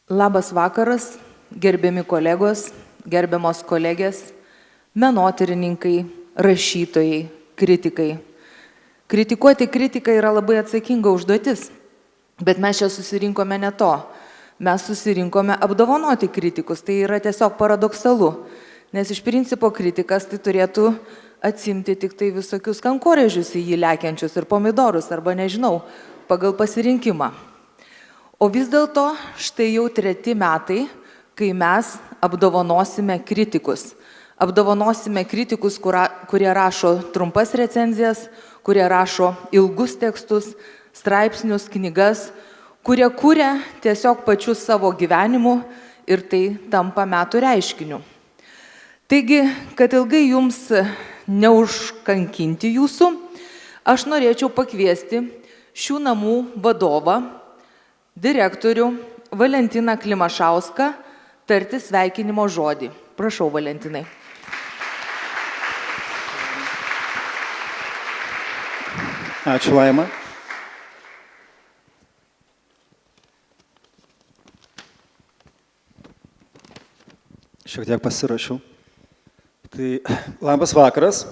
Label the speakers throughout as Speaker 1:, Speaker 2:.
Speaker 1: Labas vakaras, gerbiami kolegos, gerbiamos kolegės, menotyrininkai, rašytojai, kritikai. Kritikuoti kritiką yra labai atsakinga užduotis, bet mes čia susirinkome ne to. Mes susirinkome apdovanoti kritikus, tai yra tiesiog paradoksalu, nes iš principo kritikas tai turėtų atsimti tik tai visokius kankorėžius į jį lekiančius ir pomidorus, arba nežinau, pagal pasirinkimą. O vis dėlto štai jau 3 metai, kai mes apdovanosime kritikus. Apdovanosime kritikus, kurie rašo trumpas recenzijas, kurie rašo ilgus tekstus, straipsnius, knygas, kurie kuria tiesiog pačius savo gyvenimu ir tai tampa metų reiškiniu. Taigi, kad ilgai jums neužkankinti jūsų, aš norėčiau pakviesti šių namų vadovą, direktorių Valentiną Klimašauską tarti sveikinimo žodį. Prašau, Valentinai.
Speaker 2: Ačiū, Laima. Šiek tiek pasirašiau. Tai labas vakaras.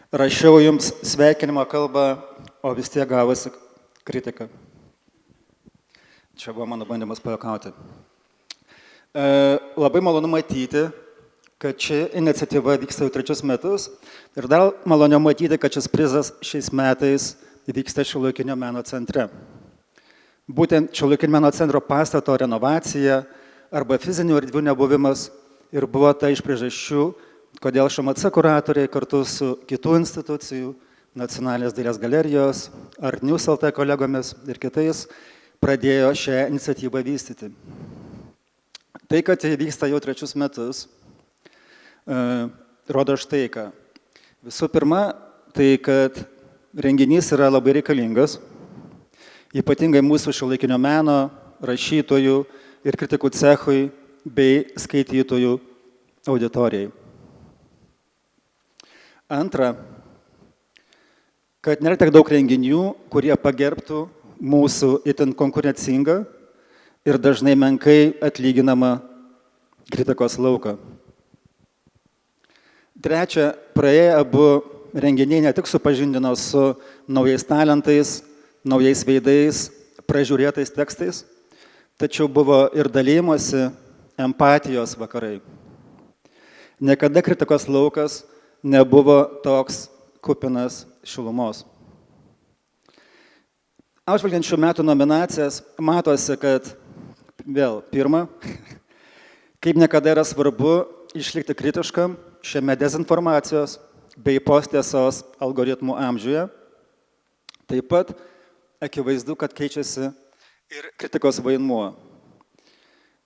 Speaker 2: Rašiau jums sveikinimo kalbą, o vis tiek gavosi kritika. Čia buvo mano bandymas pajuokauti. Labai malonu matyti, kad ši iniciatyva vyksta jau 3 metus ir dar maloniau matyti, kad šis prizas šiais metais vyksta Šiuolaikinio meno centre. Būtent Šiuolaikinio meno centro pastato renovacija arba fizinių erdvių nebuvimas ir buvo ta iš priežasčių, kodėl ŠMC kuratoriai kartu su kitų institucijų, Nacionalinės dailės galerijos, Art News LT kolegomis ir kitais pradėjo šią iniciatyvą vystyti. Tai, kad tai vyksta jau 3 metus, rodo štai ką. Visų pirma, tai, kad renginys yra labai reikalingas, ypatingai mūsų šiuolaikinio meno, rašytojų ir kritikų cechui bei skaitytojų auditorijai. Antra, kad nėra tiek daug renginių, kurie pagerbtų mūsų itin konkurencingą ir dažnai menkai atlyginamą kritikos lauką. Trečia, praėję abu renginiai ne tik supažindino su naujais talentais, naujais veidais, pražiūrėtais tekstais, tačiau buvo ir dalymosi empatijos vakarai. Niekada kritikos laukas nebuvo toks kupinas šilumos. Apžvelgiant šių metų nominacijas, matosi, kad vėl pirma, kaip niekada yra svarbu išlikti kritiškam šiame dezinformacijos bei posttiesos algoritmų amžiuje. Taip pat akivaizdu, kad keičiasi ir kritikos vaidmuo.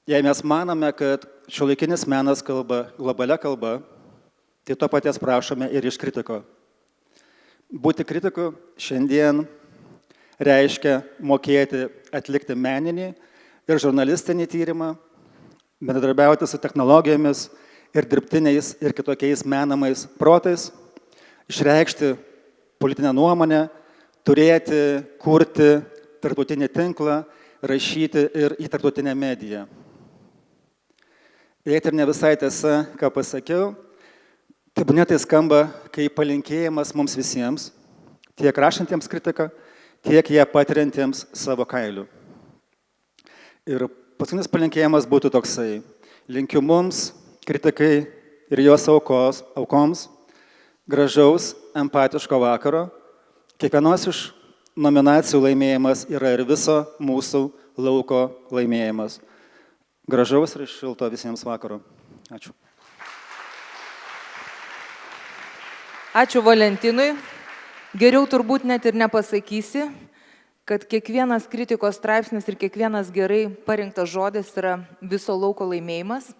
Speaker 2: Jei mes manome, kad šiuolaikinis menas kalba globalia kalba, tai to paties prašome ir iš kritiko. Būti kritiku šiandien reiškia mokėti atlikti meninį ir žurnalistinį tyrimą, bendradarbiauti su technologijomis ir dirbtiniais ir kitokiais menamais protais, išreikšti politinę nuomonę, turėti, kurti tarptautinį tinklą, rašyti ir į tarptautinę mediją. Jei tai ne visai tiesa, ką pasakiau, tebūnie tai skamba kaip palinkėjimas mums visiems, tiek rašantiems kritiką, tiek ją patiriantiems savo kailiu. Ir paskutinis palinkėjimas būtų toksai. Linkiu mums, kritikai ir jos aukoms, gražaus, empatiško vakaro. Kiekvienos iš nominacijų laimėjimas yra ir viso mūsų lauko laimėjimas. Gražaus ir šilto visiems vakaro. Ačiū.
Speaker 1: Ačiū Valentinui. Geriau turbūt net ir nepasakysi, kad kiekvienas kritikos straipsnis ir kiekvienas gerai parinktas žodis yra viso lauko laimėjimas.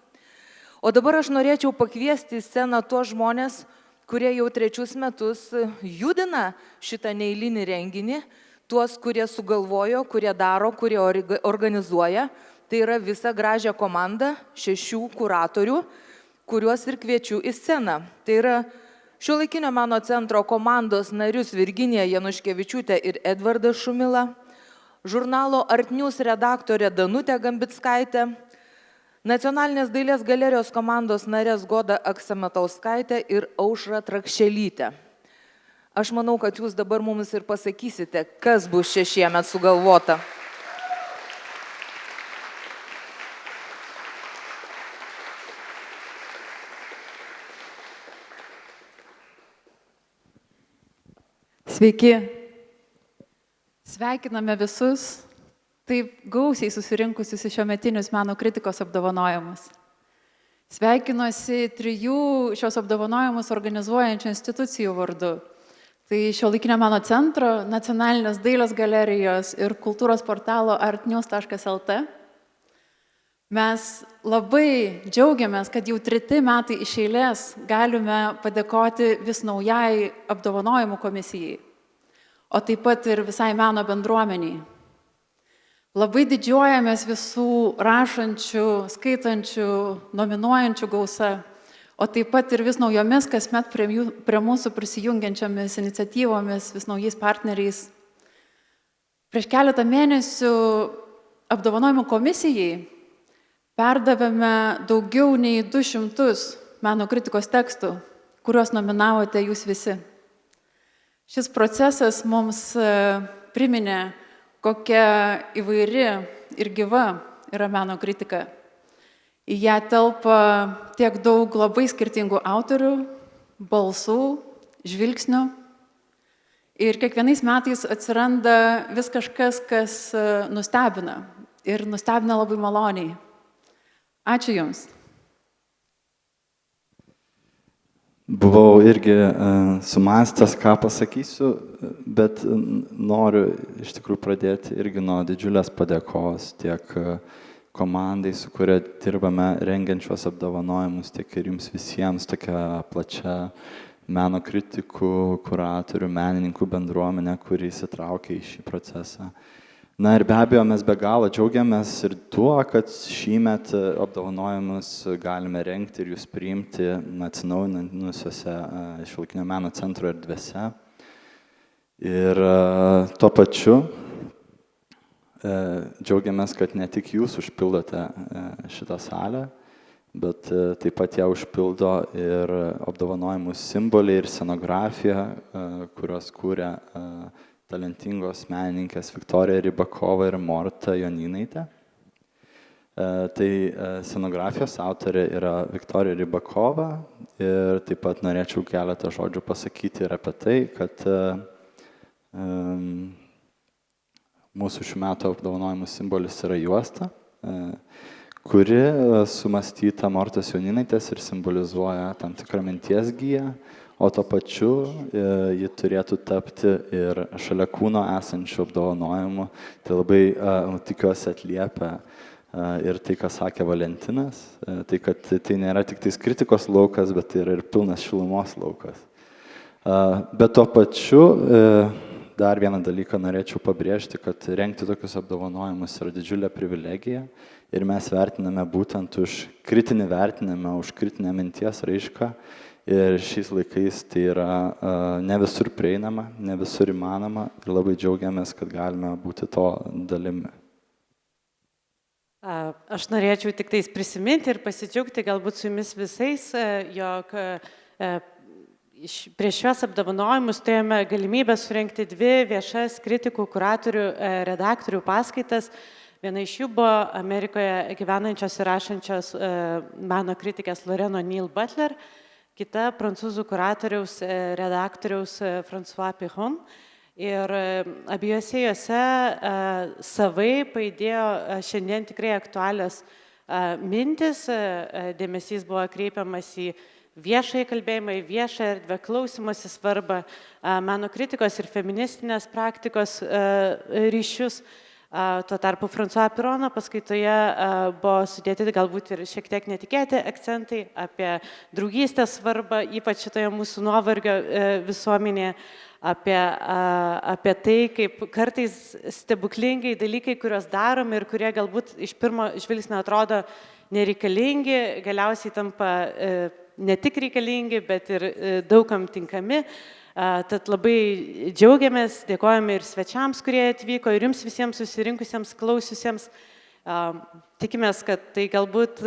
Speaker 1: O dabar aš norėčiau pakviesti į sceną tuos žmonės, kurie jau 3 metus judina šitą neeilinį renginį, tuos, kurie sugalvojo, kurie daro, kurie organizuoja. Tai yra visa gražią komandą 6 kuratorių, kuriuos ir kviečiu į sceną. Tai yra Šiuolaikinio meno centro komandos narius Virginiją Januškevičiūtę ir Edvardą Šumilą, žurnalo Art News redaktorė Danutė Gambickaitė, Nacionalinės dailės galerijos komandos narės Goda Aksametauskaitė ir Aušra Trakšelytė. Aš manau, kad jūs dabar mums ir pasakysite, kas bus čia šiemet sugalvota.
Speaker 3: Sveiki. Sveikiname visus taip gausiai susirinkusius į šiometinius meno kritikos apdovanojimus. Sveikinuosi 3 šios apdovanojimus organizuojančių institucijų vardu. Tai Šiuolaikinio meno centro, Nacionalinės dailės galerijos ir kultūros portalo artnews.lt. Mes labai džiaugiamės, kad jau 3 metai iš eilės galime padėkoti vis naujai apdovanojimų komisijai, o taip pat ir visai meno bendruomeniai. Labai didžiuojamės visų rašančių, skaitančių, nominuojančių gausa, o taip pat ir vis naujomis kasmet prie mūsų prisijungiančiomis iniciatyvomis, vis naujais partneriais. Prieš keletą mėnesių apdovanojimų komisijai perdavėme daugiau nei 200 meno kritikos tekstų, kuriuos nominavote jūs visi. Šis procesas mums priminė, kokia įvairi ir gyva yra meno kritika. Į ją telpa tiek daug labai skirtingų autorių, balsų, žvilgsnių. Ir kiekvienais metais atsiranda vis kažkas, kas nustebina. Ir nustebina labai maloniai. Ačiū Jums.
Speaker 4: Buvau irgi sumąstęs, ką pasakysiu, bet noriu iš tikrųjų pradėti irgi nuo didžiulės padėkos tiek komandai, su kuria dirbame rengiančios apdovanojimus, tiek ir jums visiems tokia plačia meno kritikų, kuratorių, menininkų bendruomenė, kuri įsitraukia į šį procesą. Na ir be abejo, mes be galo džiaugiamės ir tuo, kad šįmet apdovanojimus galime rengti ir jūs priimti atsinaujinančiuose Šiuolaikinio meno centro erdvėse. Ir tuo pačiu džiaugiamės, kad ne tik jūs užpildote šitą salę, bet taip pat ją užpildo ir apdovanojimų simboliai ir scenografija, kurios kūrė talentingos menininkės Viktorija Rybakova ir Morta Jonynaitė. Tai scenografijos autorė yra Viktorija Rybakova ir taip pat norėčiau keletą žodžių pasakyti ir apie tai, kad mūsų šių metų apdovanojimų simbolis yra juosta, kuri sumąstyta Mortos Jonynaitės ir simbolizuoja tam tikrą minties giją, o to pačiu ji turėtų tapti ir šalia kūno esančių apdovanojimų. Tai labai tikiuosi atliepia ir tai, ką sakė Valentinas, tai kad tai nėra tik tais kritikos laukas, bet tai yra ir pilnas šilumos laukas. Bet tuo pačiu dar vieną dalyką norėčiau pabrėžti, kad rengti tokius apdovanojimus yra didžiulė privilegija ir mes vertiname būtent už kritinį vertinimą, už kritinę minties raišką. Ir šiais laikais tai yra ne visur prieinama, ne visur įmanoma ir labai džiaugiamės, kad galime būti to dalimi.
Speaker 5: Aš norėčiau tik tais prisiminti ir pasidžiaugti galbūt su jumis visais, jog prieš šios apdovanojimus turėjome galimybę surengti 2 viešas kritikų, kuratorių, redaktorių paskaitas. Viena iš jų buvo Amerikoje gyvenančios ir rašančios meno kritikės Loreno Neal Butler, kita prancūzų kuratoriaus, redaktoriaus François Piron. Ir abiejose juose savai paidėjo šiandien tikrai aktualios mintis. Dėmesys buvo kreipiamas į viešąjį kalbėjimą, į viešą erdvę, klausymosi svarbą, meno kritikos ir feministinės praktikos ryšius. Tuo tarpu François Pirono paskaitoje buvo sudėti galbūt ir šiek tiek netikėti akcentai apie draugystės svarbą, ypač šitoje mūsų nuovargio visuomenėje, apie tai, kaip kartais stebuklingai dalykai, kuriuos darome ir kurie galbūt iš pirmo žvilgsnio atrodo nereikalingi, galiausiai tampa ne tik reikalingi, bet ir daugam tinkami. Tad labai džiaugiamės, dėkojame ir svečiams, kurie atvyko, ir jums visiems susirinkusiems, klausiusiems. Tikimės, kad tai galbūt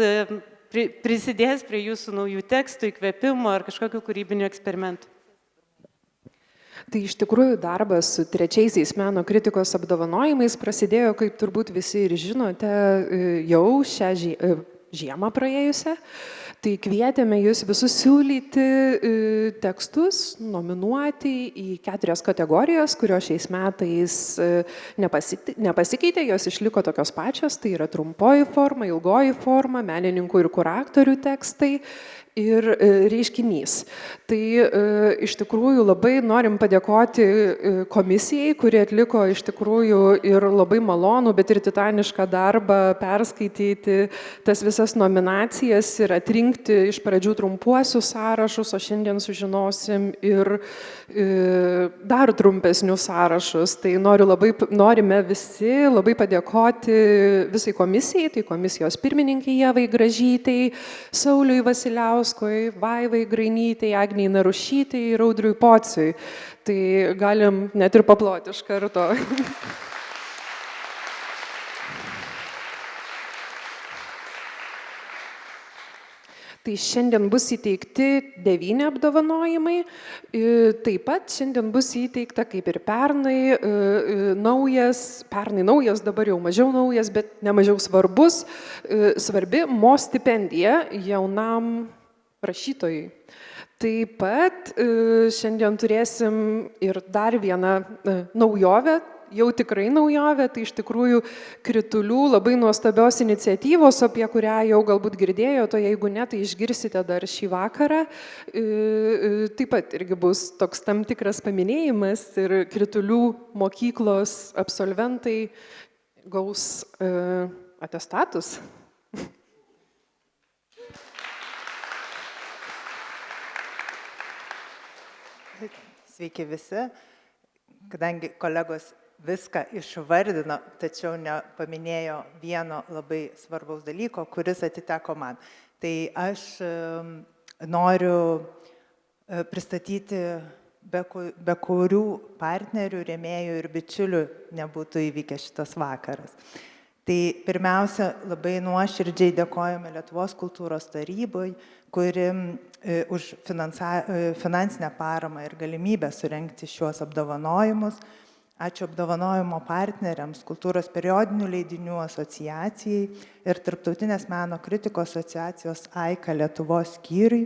Speaker 5: prisidės prie jūsų naujų tekstų, įkvėpimo ar kažkokių kūrybinių eksperimentų.
Speaker 6: Tai iš tikrųjų darbas su trečiaisiais meno kritikos apdovanojimais prasidėjo, kaip turbūt visi ir žinote, jau šią žiemą praėjusią. Tai kvietėme jūs visus siūlyti tekstus, nominuoti į 4 kategorijas, kurios šiais metais nepasikeitė, jos išliko tokios pačios, tai yra trumpoji forma, ilgoji forma, menininkų ir kuratorių tekstai ir reiškinys. Tai iš tikrųjų labai norim padėkoti komisijai, kuri atliko iš tikrųjų ir labai malonų, bet ir titanišką darbą perskaityti tas visas nominacijas ir atrinkti iš pradžių trumpuosius sąrašus, o šiandien sužinosim ir dar trumpesnius sąrašus. Tai norime visi labai padėkoti visai komisijai, tai komisijos pirmininkai Ievai Gražytei, Sauliui Vasiliauskui, Vaivai Grainytei, Agniai Narušytei ir Audriui Pociui. Tai galim net ir paploti iš karto. Tai šiandien bus įteikti 9 apdovanojimai. Taip pat šiandien bus įteikta, kaip ir pernai naujas, dabar jau mažiau naujas, bet nemažiau svarbus, svarbi Mo stipendija jaunam rašytojui. Taip pat šiandien turėsim ir dar vieną naujovę, jau tikrai naujovė, tai iš tikrųjų Kritulių labai nuostabios iniciatyvos, apie kurią jau galbūt girdėjote, jeigu ne, tai išgirsite dar šį vakarą. Taip pat irgi bus toks tam tikras paminėjimas ir Kritulių mokyklos absolventai gaus atestatus.
Speaker 7: Sveiki visi, kadangi kolegos viską išvardino, tačiau nepaminėjo vieno labai svarbaus dalyko, kuris atiteko man. Tai aš noriu pristatyti, be kurių partnerių, rėmėjų ir bičiulių nebūtų įvykęs šitas vakaras. Tai pirmiausia, labai nuoširdžiai dėkojame Lietuvos kultūros tarybai, kuri už finansinę paramą ir galimybę surengti šiuos apdovanojimus. Ačiū apdovanojimo partneriams, Kultūros periodinių leidinių asociacijai ir Tarptautinės meno kritikos asociacijos AIKA Lietuvos skyriui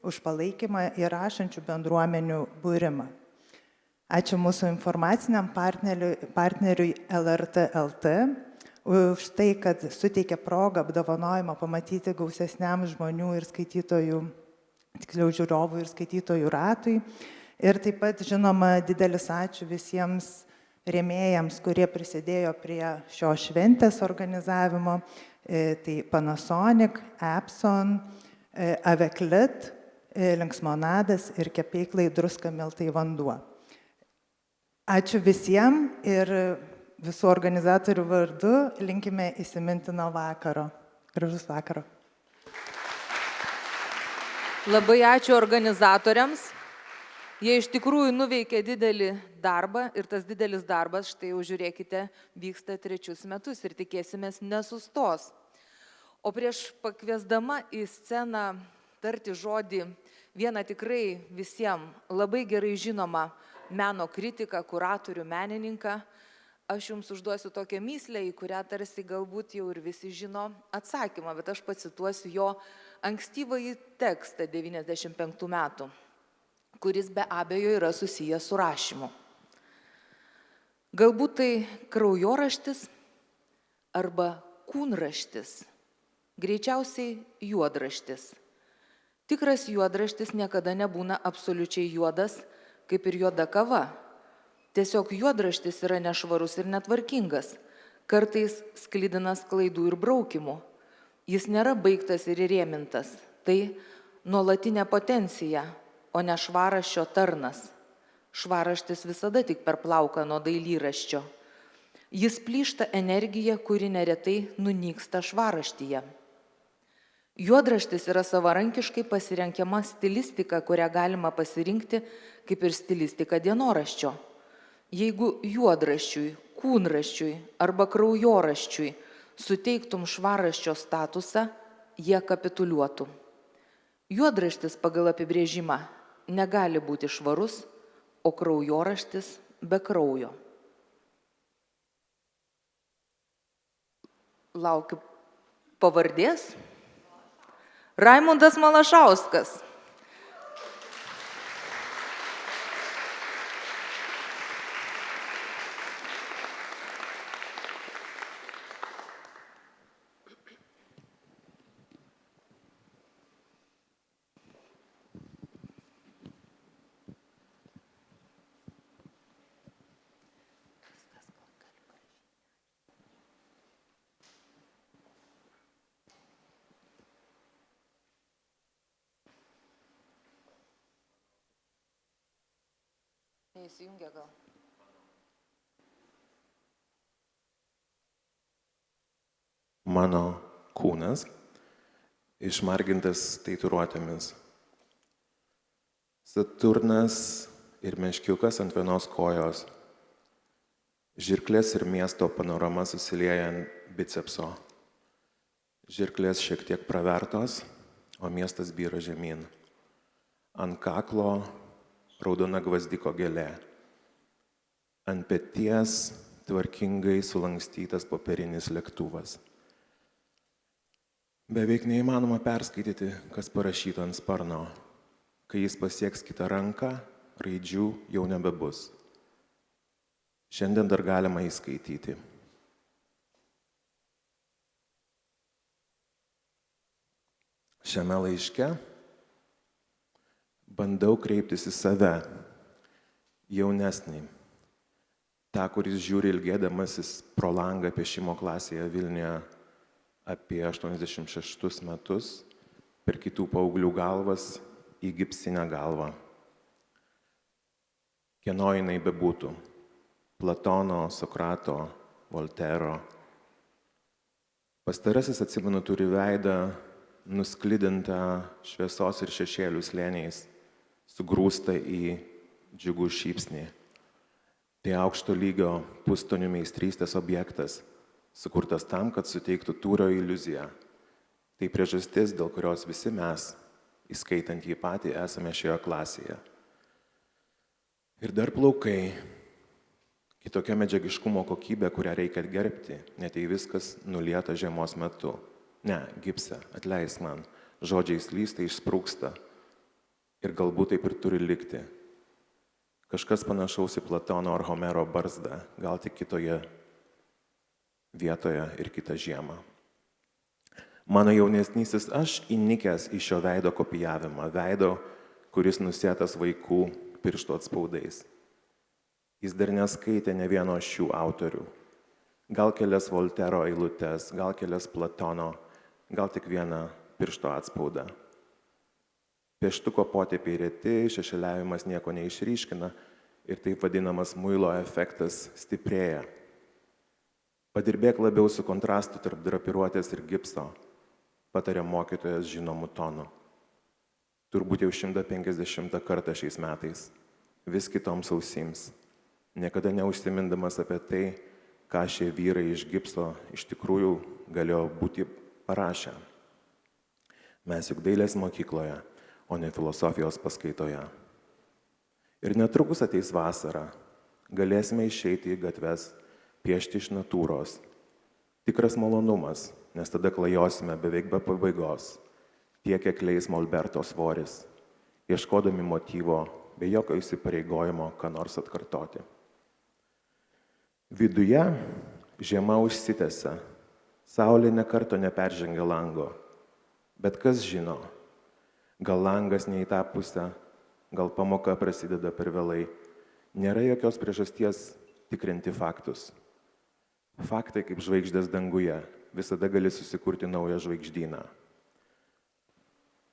Speaker 7: už palaikymą ir rašančių bendruomenių būrimą. Ačiū mūsų informaciniam partneriui LRT LT už tai, kad suteikė progą apdovanojimą pamatyti gausesniam žmonių ir skaitytojų, tiksliau žiūrovų ir skaitytojų ratui. Ir taip pat, žinoma, didelis ačiū visiems rėmėjams, kurie prisidėjo prie šio šventės organizavimo. Tai Panasonic, Epson, Aveklit, Linksmonadas ir kepyklai Druska Miltai vanduo. Ačiū visiems ir visų organizatorių vardu linkime įsimintino vakaro. Gražus vakaro.
Speaker 1: Labai ačiū organizatoriams. Jie iš tikrųjų nuveikė didelį darbą ir tas didelis darbas, štai jau žiūrėkite, vyksta 3 metus ir tikėsimės nesustos. O prieš pakviesdama į sceną tarti žodį vieną tikrai visiems labai gerai žinomą meno kritiką, kuratorių, menininką, aš jums užduosiu tokią mįslę, į kurią tarsi galbūt jau ir visi žino atsakymą, bet aš pacituosiu jo ankstyvąjį tekstą 95 metų, kuris be abejo yra susijęs su rašymu. Galbūt tai kraujoraštis arba kūnraštis, greičiausiai juodraštis. Tikras juodraštis niekada nebūna absoliučiai juodas, kaip ir juoda kava. Tiesiog juodraštis yra nešvarus ir netvarkingas, kartais sklidinas klaidų ir braukimų. Jis nėra baigtas ir įrėmintas, tai nuolatinė potencija, o ne švaraščio tarnas. Švaraštis visada tik per plauką nuo dailyraščio. Jis plyšta energija, kuri neretai nunyksta švaraštyje. Juodraštis yra savarankiškai pasirenkiama stilistika, kurią galima pasirinkti kaip ir stilistika dienoraščio. Jeigu juodraščiui, kūnraščiui arba kraujoraščiui suteiktum švarraščio statusą, jie kapituliuotų. Juodraštis pagal apibrėžimą negali būti švarus, o kraujoraštis be kraujo. Laukiu pavardės. Raimundas Malašauskas. Neįsijungia gal.
Speaker 8: Mano kūnas išmargintas tatuiruotėmis. Saturnas ir meškiukas ant vienos kojos. Žirklės ir miesto panorama susilieja ant bicepso. Žirklės šiek tiek pravertos, o miestas byra žemyn. Ant kaklo raudona gvazdiko gėlė. Ant peties tvarkingai sulankstytas popierinis lėktuvas. Beveik neįmanoma perskaityti, kas parašyta ant sparno. Kai jis pasieks kitą ranką, raidžių jau nebebus. Šiandien dar galima įskaityti. Šiame laiške bandau kreiptis į save, jaunesnį, tą, kuris žiūri ilgėdamasis pro langą piešimo klasėje Vilniuje apie 86 metus, per kitų paauglių galvas į gipsinę galvą. Kieno jinai bebūtų - Platono, Sokrato, Voltero. Pastarasis, atsimenu, turi veidą nusklidintą šviesos ir šešėlių slėniais, sugrūsta į džiugų šypsnį. Tai aukšto lygio pustonių meistrystės objektas, sukurtas tam, kad suteiktų tūrio iliuziją. Tai priežastis, dėl kurios visi mes, įskaitant jį patį, esame šioje klasėje. Ir dar plaukai, kitokia medžiagiškumo kokybė, kurią reikia gerbti, net jei viskas nulieta žiemos metu. Ne, gipse, atleisk man, žodžiai slysta, išsprūksta. Ir galbūt taip ir turi likti. Kažkas panašaus į Platono ar Homero barzdą, gal tik kitoje vietoje ir kitą žiemą. Mano jaunesnysis aš įnikęs į šio veido kopijavimą, veido, kuris nusėtas vaikų pirštų atspaudais. Jis dar neskaitė ne vieno šių autorių. Gal kelias Voltero eilutes, gal kelias Platono, gal tik vieną piršto atspaudą. Pieštuko potėpiai reti, šešėliavimas nieko neišryškina ir taip vadinamas muilo efektas stiprėja. Padirbėk labiau su kontrastu tarp drapiruotės ir gipso, patarė mokytojas žinomų tonų. Turbūt jau 150 kartą šiais metais, vis kitoms ausims, niekada neužsimindamas apie tai, ką šie vyrai iš gipso iš tikrųjų galėjo būti parašę. Mes juk dailės mokykloje, o ne filosofijos paskaitoje. Ir netrukus ateis vasara, galėsime išeiti į gatves, piešti iš natūros. Tikras malonumas, nes tada klajosime beveik be pabaigos, tiek kiek leis molberto svoris, ieškodami motyvo, be jokio įsipareigojimo, ką nors atkartoti. Viduje žiema užsitęsia, saulė nė karto neperžengia lango, bet kas žino, gal langas ne į tą pusę, gal pamoka prasideda per vėlai. Nėra jokios priežasties tikrinti faktus. Faktai kaip žvaigždės danguje, visada gali susikurti naują žvaigždyną.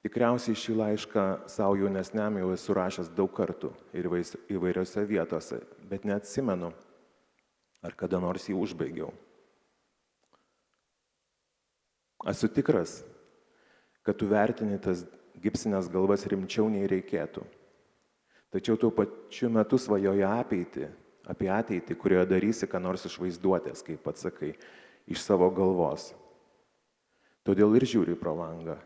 Speaker 8: Tikriausiai šį laišką savo jaunesniam jau esu rašęs daug kartų ir įvairiose vietose, bet neatsimenu, ar kada nors jį užbaigiau. Esu tikras, kad tu vertini tas gipsinės galvas rimčiau nei reikėtų. Tačiau tuo pačiu metu svajoji apie ateitį, kurioje darysi ką nors iš vaizduotės, kaip pats sakai, iš savo galvos. Todėl ir žiūri pro langą.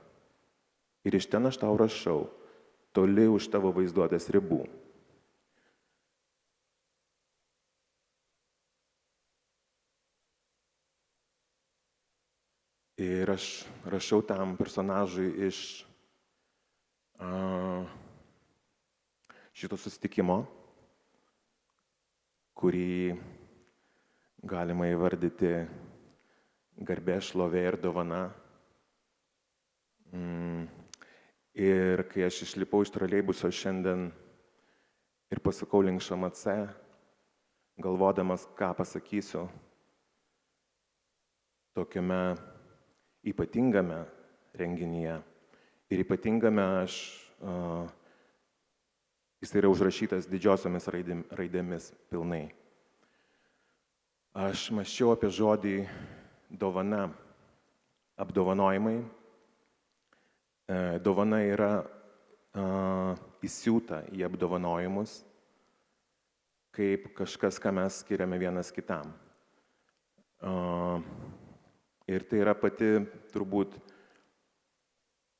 Speaker 8: Ir iš ten aš tau rašau, toli už tavo vaizduotės ribų. Ir aš rašau tam personažui iš šito susitikimo, kurį galima įvardyti garbė, šlovė ir dovana. Ir kai aš išlipau iš troleibuso šiandien ir pasukau link ŠMC, galvodamas, ką pasakysiu tokiame ypatingame renginyje. Ir ypatingame jis yra užrašytas didžiosiomis raidėmis pilnai. Aš mąsčiau apie žodį dovana, apdovanojimai. Dovana yra įsiūta į apdovanojimus, kaip kažkas, ką mes skiriame vienas kitam. Ir tai yra pati turbūt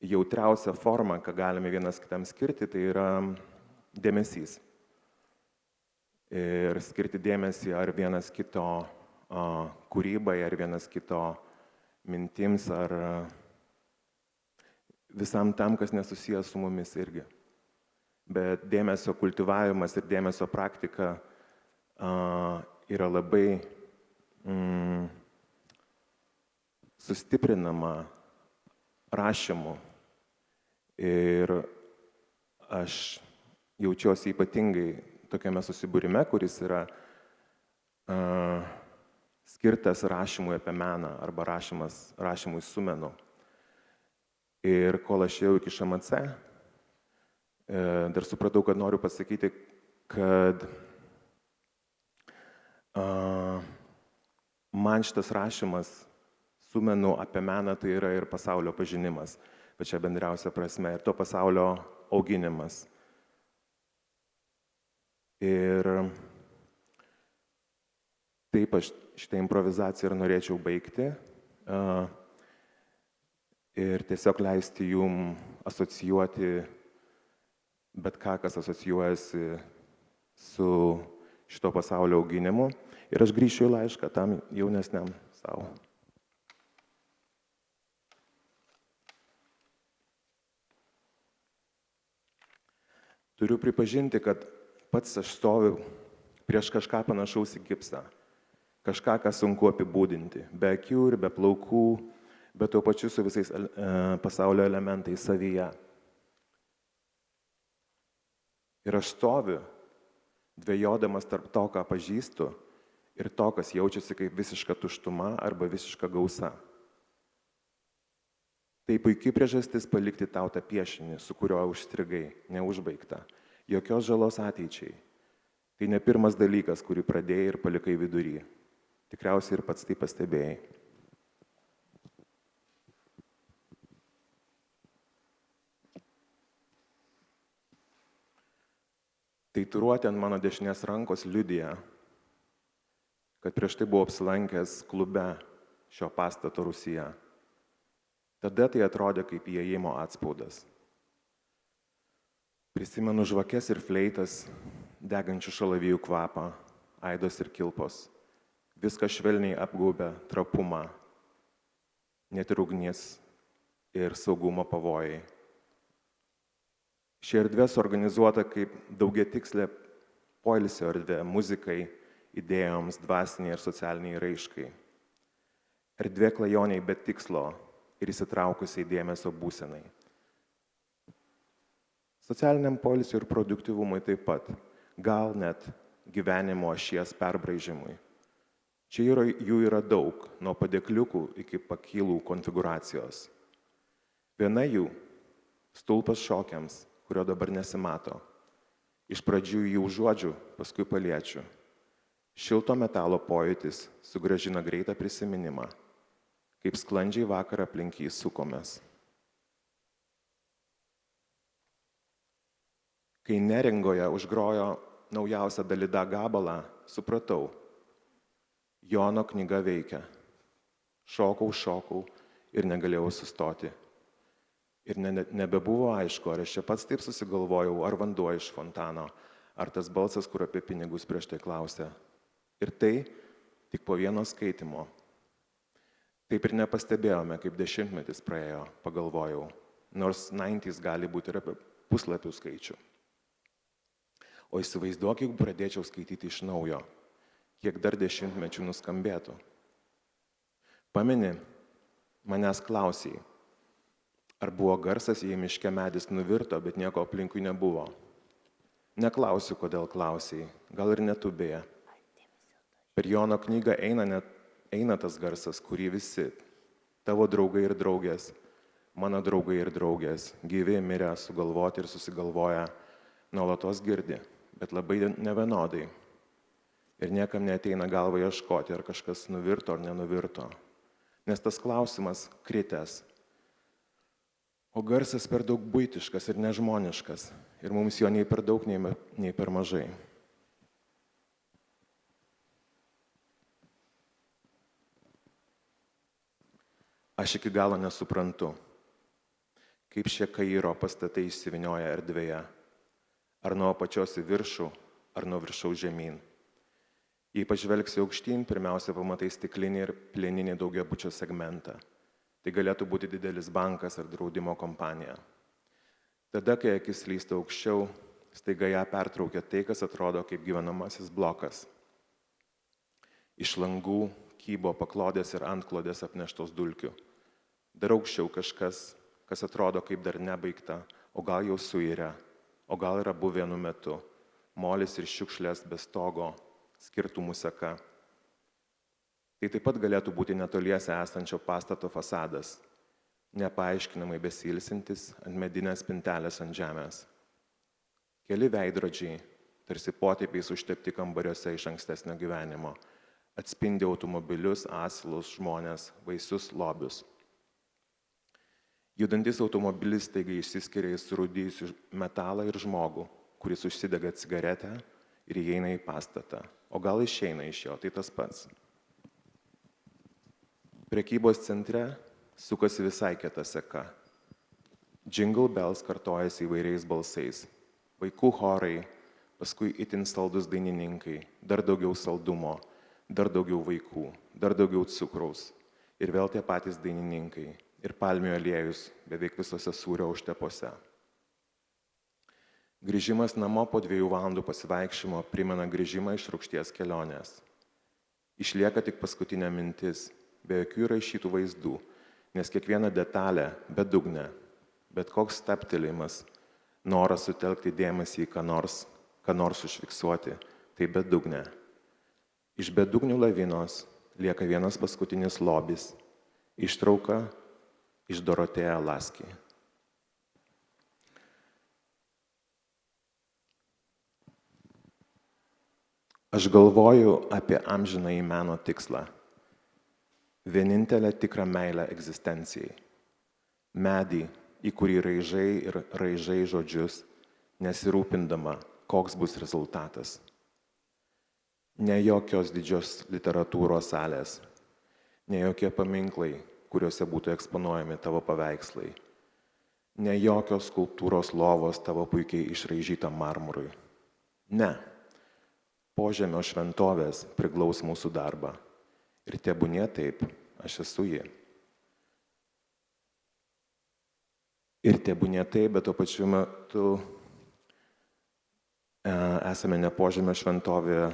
Speaker 8: jautriausia forma, ką galime vienas kitam skirti, tai yra dėmesys. Ir skirti dėmesį ar vienas kito kūrybai, ar vienas kito mintims, ar visam tam, kas nesusijęs su mumis irgi. Bet dėmesio kultivavimas ir dėmesio praktika yra labai sustiprinama rašymu. Ir aš jaučiuosi ypatingai tokiame susibūrime, kuris yra skirtas rašymui apie meną arba rašymui su menu. Ir kol aš ėjau iki ŠMC, dar supratau, kad noriu pasakyti, kad man šitas rašymas su menu apie meną tai yra ir pasaulio pažinimas, pačia bendriausia prasme, ir to pasaulio auginimas. Ir taip aš šitą improvizaciją ir norėčiau baigti ir tiesiog leisti jum asocijuoti bet ką, kas asocijuojasi su šito pasaulio auginimu. Ir aš grįšiu į laišką tam jaunesniam savo. Turiu pripažinti, kad pats aš stoviu prieš kažką panašaus į gipsą. Kažką, ką sunku apibūdinti. Be akių ir be plaukų, bet tuo pačiu su visais pasaulio elementais savyje. Ir aš stoviu, dvejodamas tarp to, ką pažįstu, ir to, kas jaučiasi kaip visiška tuštuma arba visiška gausa. Tai puikiai priežastis palikti tau tą piešinį, su kuriuo užstrigai, neužbaigta. Jokios žalos ateičiai. Tai ne pirmas dalykas, kurį pradėjai ir palikai vidury. Tikriausiai ir pats tai pastebėjai. Tatuiruotė ant mano dešinės rankos liudija, kad prieš tai buvau apsilankęs klube šio pastato rūsyje. Tada tai atrodė kaip įėjimo atspaudas. Prisimenu žvakes ir fleitas, degančių šalavijų kvapą, aidos ir kilpos. Viską švelniai apgaubė trapumą, net ir ugnis ir saugumo pavojai. Ši erdvė suorganizuota kaip daugiatikslė poilsio erdvė muzikai, idėjoms, dvasiniai ir socialiniai raiškai. Erdvė klajoniai be tikslo ir įsitraukusiai dėmesio būsenai. Socialiniam poilsiui ir produktyvumui taip pat, gal net gyvenimo ašies perbraižymui. Čia jų yra daug, nuo padėkliukų iki pakylų konfigūracijos. Viena jų – stulpas šokiams, kurio dabar nesimato. Iš pradžių jį užuodžiu, paskui paliečiu. Šilto metalo pojūtis sugrąžina greitą prisiminimą, kaip sklandžiai vakarą aplink jį sukomės. Kai Neringoje užgrojo naujausią Dalida gabalą, supratau, Jono knyga veikia. Šokau ir negalėjau sustoti. Ir nebebuvo aišku, ar aš čia pats taip susigalvojau, ar vanduo iš fontano, ar tas balsas, kur apie pinigus prieš tai klausė. Ir tai tik po vieno skaitimo. Taip ir nepastebėjome, kaip 10-metis praėjo, pagalvojau, nors 90s gali būti ir apie puslapių skaičių. O įsivaizduok, jeigu pradėčiau skaityti iš naujo, kiek dar 10-mečių nuskambėtų. Pameni, manęs klausei, ar buvo garsas, jei miške medis nuvirto, bet nieko aplinkui nebuvo. Neklausiu, kodėl klausei, gal ir ne tu beje. Per Jono knygą eina tas garsas, kurį visi, tavo draugai ir draugės, mano draugai ir draugės, gyvi, mirę, sugalvoti ir susigalvoja, nuolatos girdi, bet labai nevienodai. Ir niekam neateina galva ieškoti, ar kažkas nuvirto ar nenuvirto. Nes tas klausimas kritęs. O garsas per daug buitiškas ir nežmoniškas. Ir mums jo nei per daug, nei per mažai. Aš iki galo nesuprantu, kaip šie Kairo pastatai išsivinioja erdvėje. Ar nuo apačios į viršų, ar nuo viršaus žemyn. Jei pažvelgsi aukštyn, pirmiausia pamatai stiklinį ir plieninį daugiabučio segmentą. Tai galėtų būti didelis bankas ar draudimo kompanija. Tada, kai akis slysta aukščiau, staiga ją pertraukia tai, kas atrodo kaip gyvenamasis blokas. Iš langų kybo paklodės ir antklodės apneštos dulkių. Dar aukščiau kažkas, kas atrodo kaip dar nebaigta, o gal jau suirę, o gal yra buvę vienu metu, molis ir šiukšlės be stogo, skirtumų seka. Tai taip pat galėtų būti netoliese esančio pastato fasadas, nepaaiškinamai besilsintis ant medinės spintelės ant žemės. Keli veidrodžiai, tarsi potėpiais užtepti kambariuose iš ankstesnio gyvenimo, atspindi automobilius, asilus, žmonės, vaisius, lobius. Judantis automobilis staigiai išsiskiria į surūdijusių metalą ir žmogų, kuris užsidega cigaretę ir įeina į pastatą, o gal išeina iš jo, tai tas pats. Prekybos centre sukasi visai kita seka. Jingle bells kartojasi įvairiais balsais. Vaikų chorai, paskui itin saldus dainininkai, dar daugiau saldumo, dar daugiau vaikų, dar daugiau cukraus. Ir vėl tie patys dainininkai. Ir palmių aliejus beveik visose sūrio užtepose. Grįžimas namo po 2 valandų pasivaikščiojimo primena grįžimą iš rūgšties kelionės. Išlieka tik paskutinė mintis, be jokių įrašytų vaizdų, nes kiekviena detalė bedugnė, bet koks stabtelėjimas, noras sutelkti dėmesį į ką nors užfiksuoti, tai bedugnė. Iš bedugnių lavinos lieka vienas paskutinis lobis, ištrauka iš Dorotėja Laski. Aš galvoju apie amžinąjį meno tikslą. Vienintelę tikrą meilę egzistencijai. Medį, į kurį raižai žodžius, nesirūpindama, koks bus rezultatas. Ne jokios didžios literatūros salės, ne jokie paminklai, kuriuose būtų eksponuojami tavo paveikslai. Ne jokios skulptūros lovos tavo puikiai išraižytam marmurui. Ne. Požemio šventovės priglaus mūsų darbą. Ir tebūnie taip, aš esu ji. Ir tebūnie taip, bet tuo pačiu metu esame ne požemio šventovėje,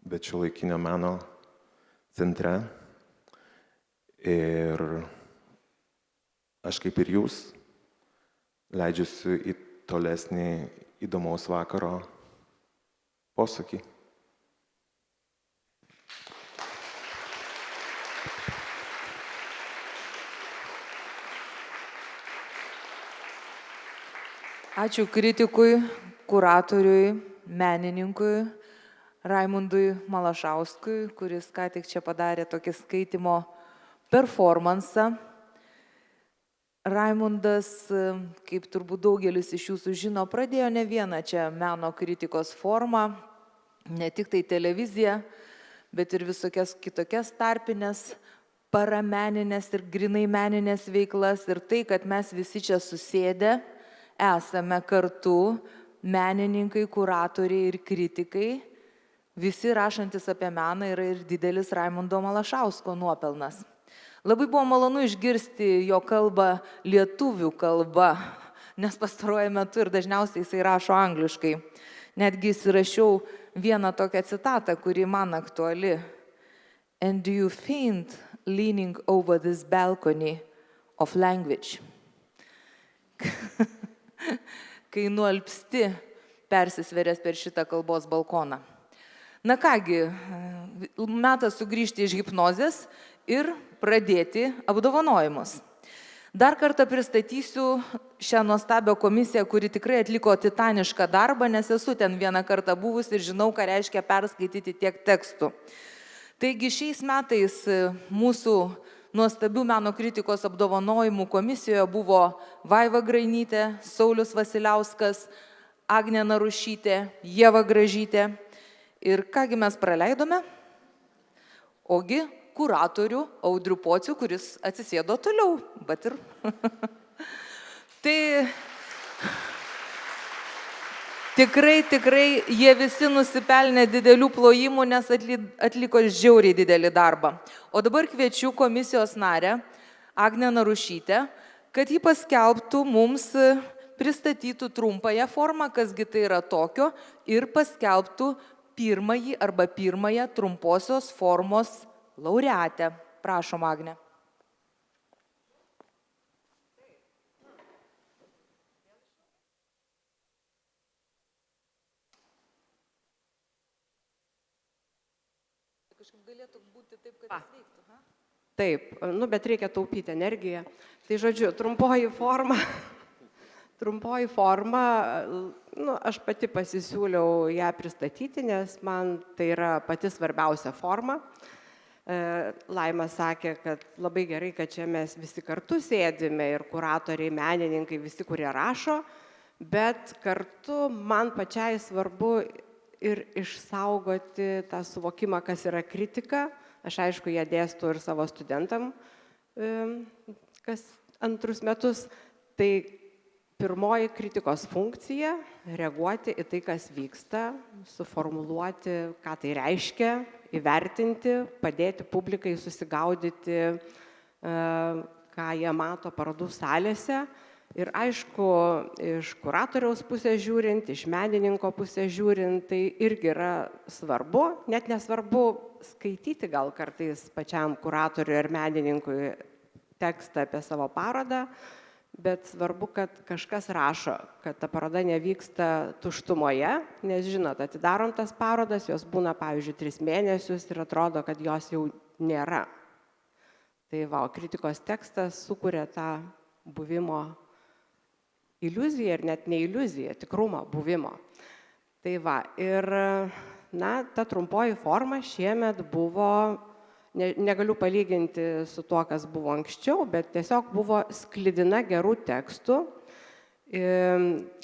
Speaker 8: bet šiuolaikinio meno centre. Ir aš kaip ir jūs leidžiuosi į tolesnį įdomaus vakaro posūkį.
Speaker 1: Ačiū kritikui, kuratoriui, menininkui Raimundui Malašauskui, kuris ką tik čia padarė tokį skaitimo performansą. Raimundas, kaip turbūt daugelis iš jūsų žino, pradėjo ne vieną čia meno kritikos formą, ne tik tai televiziją, bet ir visokias kitokias tarpinės, parameninės ir grinai meninės veiklas. Ir tai, kad mes visi čia susėdę esame kartu, menininkai, kuratoriai ir kritikai, visi rašantis apie meną, yra ir didelis Raimundo Malašausko nuopelnas. Labai buvo malonu išgirsti jo kalbą lietuvių kalba, nes pastaruoju metu ir dažniausiai jisai rašo angliškai. Netgi įsirašiau vieną tokią citatą, kuri man aktuali. And do you faint leaning over this balcony of language? Kai nualpsti, persisveręs per šitą kalbos balkoną. Na kągi, metas sugrįžti iš hipnozės ir pradėti apdovanojimus. Dar kartą pristatysiu šią nuostabią komisiją, kuri tikrai atliko titanišką darbą, nes esu ten vieną kartą buvus ir žinau, ką reiškia perskaityti tiek tekstų. Taigi šiais metais mūsų nuostabių meno kritikos apdovanojimų komisijoje buvo Vaiva Grainytė, Saulius Vasiliauskas, Agnė Narušytė, Ieva Gražytė. Ir kągi mes praleidome? Ogi kuratorių Audrių Pocių, kuris atsisėdo toliau, bet ir... Tai tikrai jie visi nusipelnė didelių plojimų, nes atliko žiauriai didelį darbą. O dabar kviečiu komisijos narę Agnę Narušytę, kad ji paskelbtų mums, pristatytų trumpąją formą, kasgi tai yra tokio, ir paskelbtų pirmąjį arba pirmąją trumposios formos laureatę. Prašom, Agne. Kažkaip galėtų būti taip, kad jis veiktų.
Speaker 9: Taip, bet reikia taupyti energiją. Tai žodžiu, trumpoji forma, aš pati pasisiūliau ją pristatyti, nes man tai yra pati svarbiausia forma. Laima sakė, kad labai gerai, kad čia mes visi kartu sėdime ir kuratoriai, menininkai, visi, kurie rašo, bet kartu man pačiai svarbu ir išsaugoti tą suvokimą, kas yra kritika. Aš aišku, ją dėstu ir savo studentam, kas antrus metus. Tai pirmoji kritikos funkcija - reaguoti į tai, kas vyksta, suformuluoti, ką tai reiškia, įvertinti, padėti publikai susigaudyti, ką jie mato parodų salėse. Ir aišku, iš kuratoriaus pusės žiūrint, iš menininko pusės žiūrint, tai irgi yra svarbu, net nesvarbu skaityti gal kartais pačiam kuratoriui ar menininkui tekstą apie savo parodą, bet svarbu, kad kažkas rašo, kad ta paroda nevyksta tuštumoje, nes žinot, atidarom tas parodas, jos būna, pavyzdžiui, 3 mėnesius ir atrodo, kad jos jau nėra. Tai kritikos tekstas sukuria tą buvimo iliuziją ir net ne iliuziją, tikrumą buvimo. Tai ir, ta trumpoji forma šiemet buvo, negaliu palyginti su tuo, kas buvo anksčiau, bet tiesiog buvo sklidina gerų tekstų.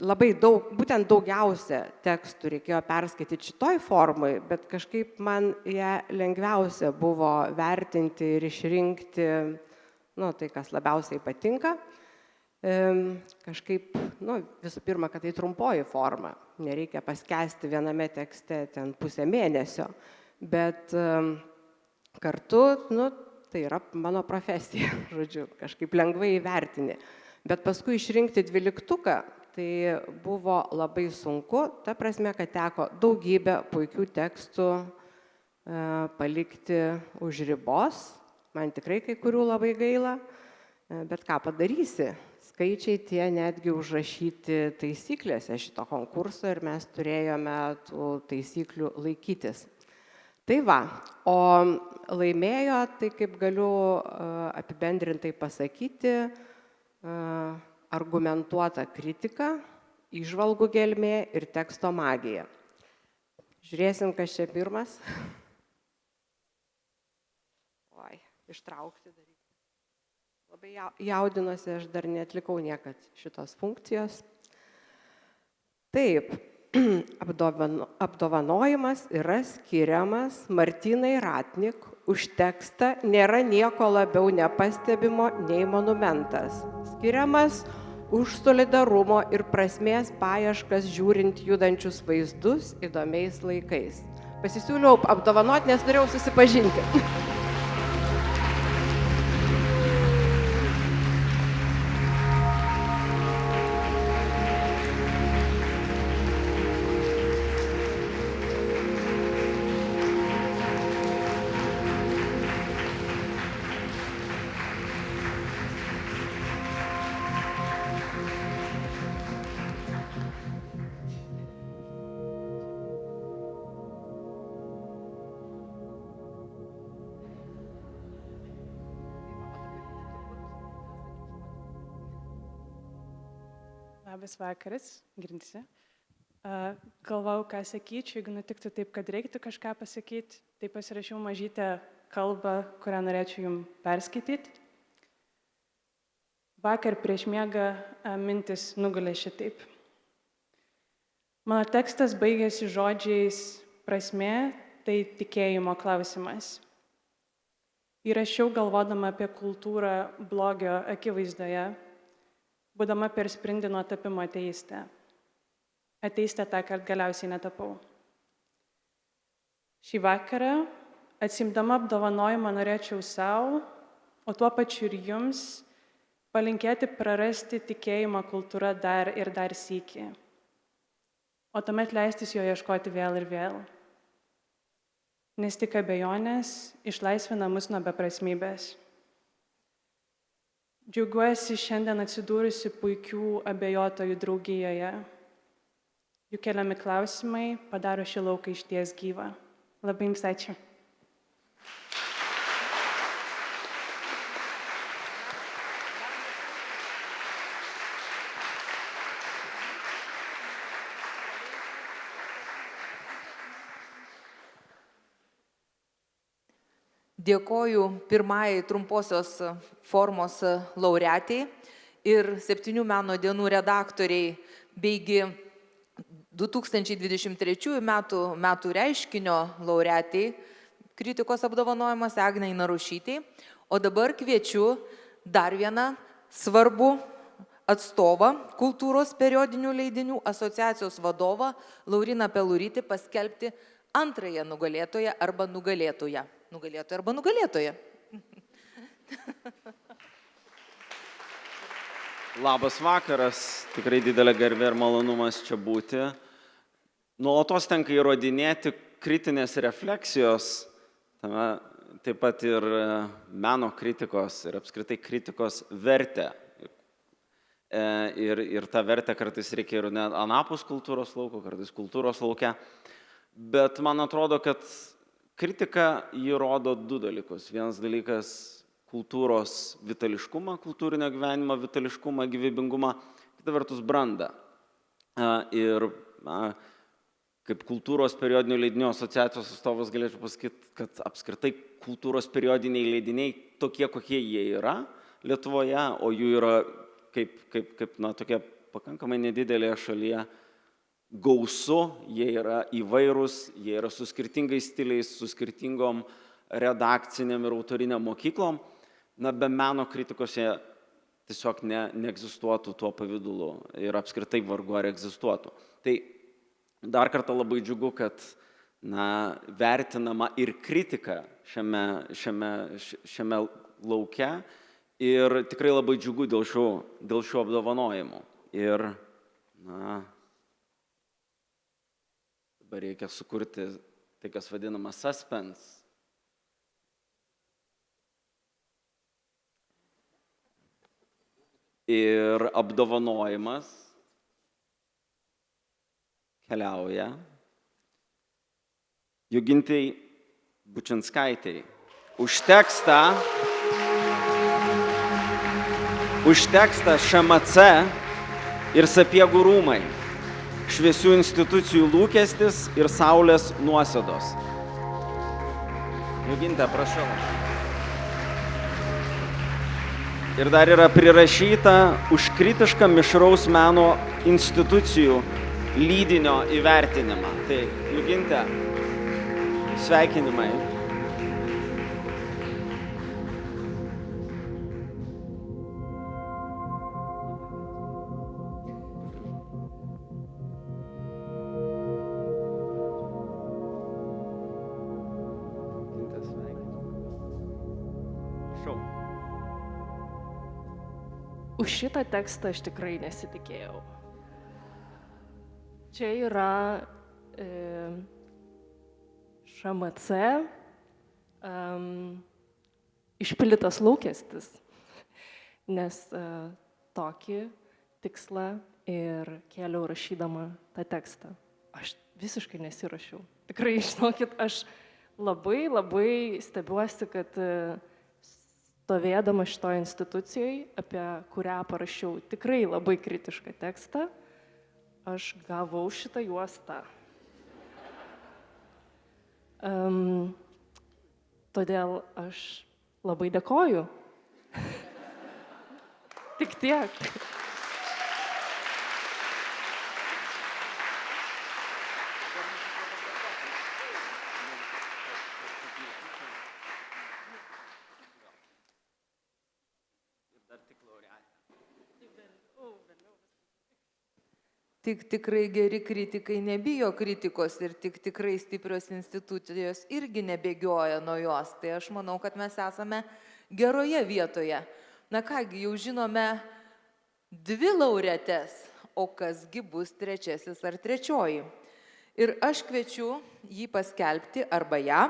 Speaker 9: Labai daug, būtent daugiausia tekstų reikėjo perskaityti šitoj formai, bet kažkaip man ją lengviausia buvo vertinti ir išrinkti, tai, kas labiausiai patinka. Kažkaip, visų pirma, kad tai trumpoji forma, nereikia paskęsti viename tekste ten pusę mėnesio, bet kartu, tai yra mano profesija, žodžiu, kažkaip lengvai įvertini. Bet paskui išrinkti 12, tai buvo labai sunku, ta prasme, kad teko daugybę puikių tekstų palikti už ribos, man tikrai kai kurių labai gaila, bet ką padarysi, skaičiai tie netgi užrašyti taisyklėse šito konkurso ir mes turėjome tų taisyklių laikytis. Tai o laimėjo, tai kaip galiu apibendrintai pasakyti, argumentuota kritika, įžvalgų gelmė ir teksto magija. Žiūrėsim, kas čia pirmas. Ištraukti daryti. Labai jaudinuosi, aš dar neatlikau niekad šitos funkcijos. Taip, apdovanojimas yra skiriamas Martynai Ratnik už tekstą Nėra nieko labiau nepastebimo nei monumentas. Skiriamas už solidarumo ir prasmės paieškas žiūrint judančius vaizdus įdomiais laikais. Pasisiūliau apdovanoti, nes norėjau susipažinti.
Speaker 10: Labas vakaras, girdisi. Galvau, ką sakyčiau, jeigu nutiktų taip, kad reiktų kažką pasakyti, tai pasirašiau mažytę kalbą, kurią norėčiau jums perskaityti. Vakar prieš miegą mintis nugulė šitaip. Mano tekstas baigėsi žodžiais prasmė, tai tikėjimo klausimas. Įrašiau galvodama apie kultūrą blogio akivaizdoje, būdama per sprindino tapimo ateistę. Ateistę tą, kad galiausiai netapau. Šį vakarą, atsimdama apdovanojimą, norėčiau savo, o tuo pačiu ir jums, palinkėti prarasti tikėjimą kultūrą dar ir dar sykį. O tuomet leistis jo ieškoti vėl ir vėl. Nes tik abejonės išlaisvina mus nuo beprasmybės. Džiaugiuosi šiandien atsidūrusi puikių abejotojų draugijoje. Jų keliami klausimai padaro šį lauką išties gyvą. Labai jums ačiū.
Speaker 1: Dėkoju pirmajai trumposios formos laureatei ir 7 meno dienų redaktoriai beigi 2023 metų reiškinio laureatei kritikos apdovanojimas Agnei Narušytei. O dabar kviečiu dar vieną svarbų atstovą kultūros periodinių leidinių asociacijos vadovą Lauryną Pelurytį paskelbti antrąją nugalėtoją arba nugalėtoją. Nugalėtoja arba nugalėtoja.
Speaker 11: Labas vakaras, tikrai didelė garbė ir malonumas čia būti. Nuolatos tenka įrodinėti kritinės refleksijos, taip pat ir meno kritikos ir apskritai kritikos vertę. Ir tą vertę kartais reikia ir anapus kultūros lauko, kartais kultūros lauke. Bet man atrodo, kad kritika jį rodo du dalykus. Vienas dalykas kultūros vitališkumą, kultūrinio gyvenimo vitališkumą, gyvybingumą, kita vertus brandą. Ir kaip kultūros periodinių leidinių asociacijos atstovas galėčiau pasakyti, kad apskritai kultūros periodiniai leidiniai tokie, kokie jie yra Lietuvoje, o jų yra kaip tokia pakankamai nedidelėje šalyje gausu, jie yra įvairūs, jie yra su skirtingais stiliais, su skirtingom redakciniam ir autoriniam mokyklom. Be meno kritikos jie tiesiog neegzistuotų tuo pavidulu ir apskritai vargu ar egzistuotų. Tai dar kartą labai džiugu, kad vertinama ir kritika šiame lauke ir tikrai labai džiugu dėl šių apdovanojimų. Ir dabar reikia sukurti tai, kas vadinama suspense. Ir apdovanojimas keliauja Jogintei Bučinskaitei už tekstą ŠMC ir Sapiegų rūmai. Šviesių institucijų lūkestis ir saulės nuosėdos. Joginte, prašau. Ir dar yra prirašyta už kritišką mišraus meno institucijų lydinio įvertinimą. Tai, Joginte, sveikinimai.
Speaker 12: Už šitą tekstą aš tikrai nesitikėjau. Čia yra ŠMC išpildytas lūkestis, nes tokį tikslą ir kėliau rašydama tą tekstą. Aš visiškai nesiruošiau. Tikrai, žinokit, aš labai stebiuosi, kad stovėdama šitoje institucijoje, apie kurią parašiau tikrai labai kritišką tekstą, aš gavau šitą juostą. Todėl aš labai dėkoju. Tik tiek.
Speaker 1: Tik tikrai geri kritikai nebijo kritikos ir tik tikrai stiprios institucijos irgi nebėgioja nuo jos. Tai aš manau, kad mes esame geroje vietoje. Na kągi, jau žinome 2 laureates, o kasgi bus 3. ar 3. Ir aš kviečiu jį paskelbti arba ją,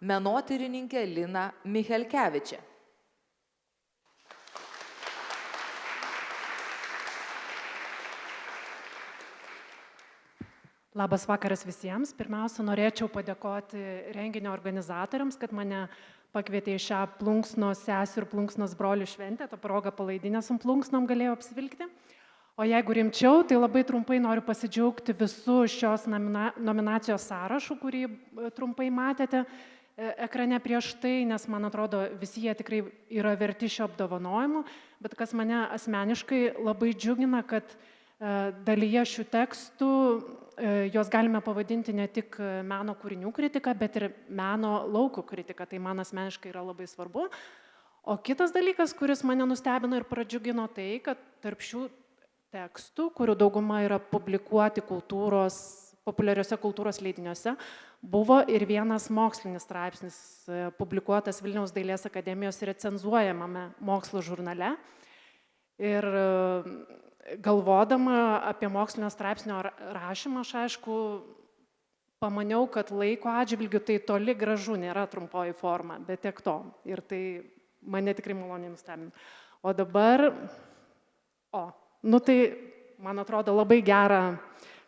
Speaker 1: menotyrininkę Liną Michelkevičią.
Speaker 13: Labas vakaras visiems. Pirmiausia, norėčiau padėkoti renginio organizatoriams, kad mane pakvietė į šią plunksnos sesių ir plunksnos brolių šventę. Ta proga palaidinės ant plunksnom galėjau apsivilkti. O jeigu rimčiau, tai labai trumpai noriu pasidžiaugti visų šios nominacijos sąrašų, kurį trumpai matėte ekrane prieš tai, nes man atrodo, visi jie tikrai yra verti šio apdovanojimo. Bet kas mane asmeniškai labai džiugina, kad dalyje šių tekstų juos galime pavadinti ne tik meno kūrinių kritika, bet ir meno lauko kritika. Tai man asmeniškai yra labai svarbu. O kitas dalykas, kuris mane nustebino ir pradžiugino, tai, kad tarp šių tekstų, kurių dauguma yra publikuoti populiariuose kultūros leidiniuose, buvo ir vienas mokslinis straipsnis publikuotas Vilniaus Dailės akademijos recenzuojamame mokslo žurnale. Ir galvodama apie mokslinio straipsnio rašymą, aš aišku pamaniau, kad laiko atžvilgiu tai toli gražu nėra trumpoji forma, bet tiek to. Ir tai mane tikrai maloniai nustebino. O dabar, tai man atrodo labai gerą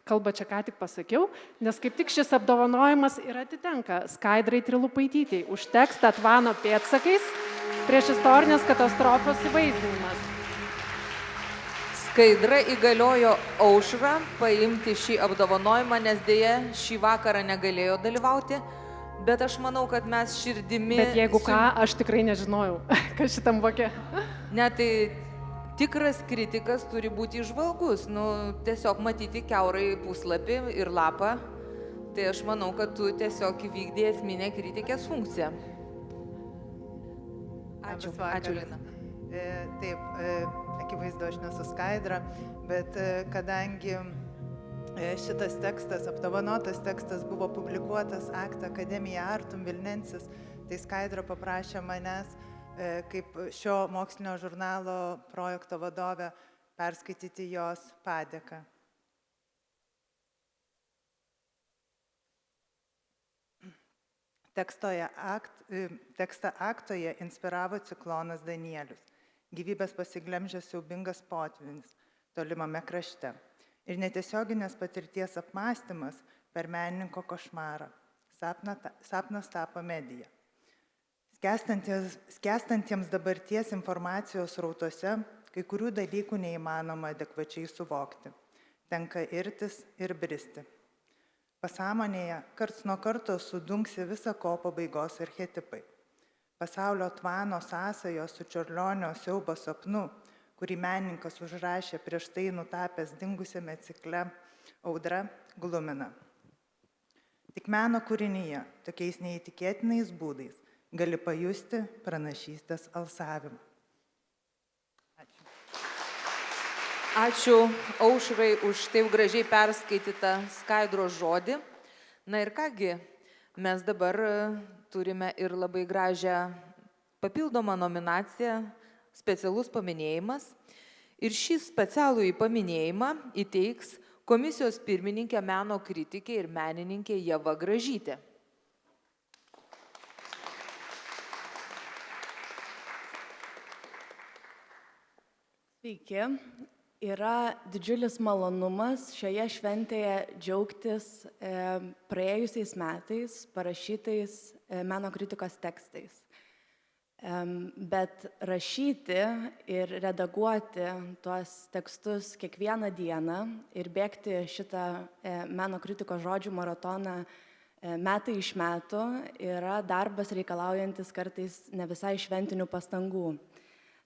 Speaker 13: kalbą čia ką tik pasakiau, nes kaip tik šis apdovanojimas ir atitenka Skaidrai Trilupaitytei už tekstą Tvano pėdsakais prieš istorinės katastrofos įvaizdinimas.
Speaker 1: Skaidra įgaliojo Aušrą paimti šį apdovanojimą, nes dėja šį vakarą negalėjo dalyvauti, bet aš manau, kad mes širdimi...
Speaker 13: Bet jeigu ką, aš tikrai nežinojau, kas šitam vokė.
Speaker 1: Ne, tai tikras kritikas turi būti įžvalgus, tiesiog matyti kiaurai puslapį ir lapą, tai aš manau, kad tu tiesiog įvykdė esminę kritikės funkciją. Ačiū, Lina.
Speaker 7: Taip, akivaizdu, aš nesu Skaidra, bet kadangi šitas tekstas, apdovanotas tekstas buvo publikuotas Acta Academia Artum Vilnensis, tai Skaidra paprašė manęs, kaip šio mokslinio žurnalo projekto vadovė, perskaityti jos padėką. Tekstą aktoje inspiravo ciklonas Danielius. Gyvybės pasiglemžęs siaubingas potvynis tolimame krašte ir netiesioginės patirties apmąstymas per menininko košmarą. Sapnas tapo medija. Skęstantiems dabarties informacijos srautuose kai kurių dalykų neįmanoma adekvačiai suvokti. Tenka irtis ir bristi. Pasąmonėje karts nuo karto sudunksi visa ko pabaigos archetipai. pasaulio tvano sąsajos su Čiurlionio siaubo sapnu, kurį menininkas užrašė prieš tai nutapęs dingusiame cikle Audra, glumina. Tik meno kūrinyje, tokiais neįtikėtinais būdais, gali pajusti pranašystės alsavimą.
Speaker 1: Ačiū Aušrai už taip gražiai perskaitytą Skaidros žodį. Na ir kągi, mes dabar turime ir labai gražią papildomą nominaciją, specialus paminėjimas. Ir šį specialųjį paminėjimą įteiks komisijos pirmininkė, meno kritikė ir menininkė Ieva Gražytė.
Speaker 14: Sveiki. Yra didžiulis malonumas šioje šventėje džiaugtis praėjusiais metais parašytais meno kritikos tekstais. Bet rašyti ir redaguoti tuos tekstus kiekvieną dieną ir bėgti šitą meno kritikos žodžių maratoną metai iš metų yra darbas reikalaujantis kartais ne visai šventinių pastangų.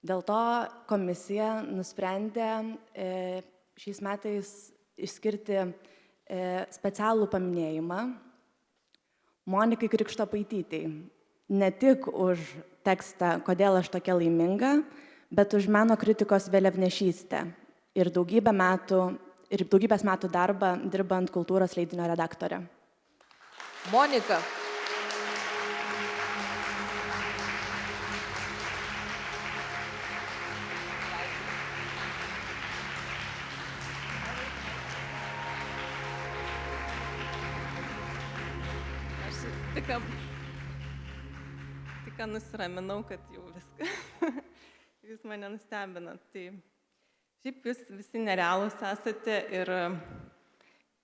Speaker 14: Dėl to komisija nusprendė šiais metais išskirti specialų paminėjimą Monikai Krikštopaitytei. Ne tik už tekstą Kodėl aš tokia laiminga, bet už meno kritikos vėliavnešystę ir daugybės metų darbą dirbant kultūros leidinio redaktore.
Speaker 1: Monika.
Speaker 15: Tik nusiraminau, kad jau viską. Jūs mane nustebinat. Tai šiaip jūs visi nerealūs esate ir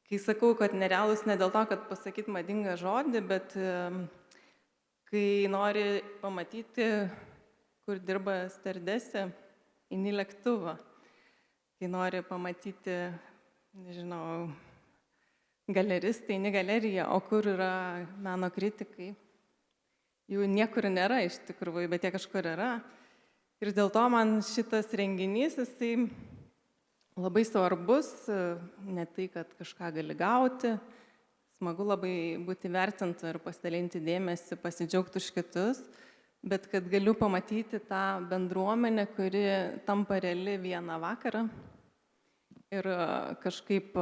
Speaker 15: kai sakau, kad nerealūs ne dėl to, kad pasakyt madingą žodį, bet kai nori pamatyti, kur dirba stardesė, eini lėktuvą. Kai nori pamatyti, nežinau, galeristai, eini galeriją, o kur yra meno kritikai. Jų niekur nėra iš tikrųjų, bet jie kažkur yra. Ir dėl to man šitas renginys, jisai labai svarbus, ne tai, kad kažką gali gauti, smagu labai būti vertinta ir pasidalinti dėmesį, pasidžiaugti už kitus, bet kad galiu pamatyti tą bendruomenę, kuri tampa reali vieną vakarą ir kažkaip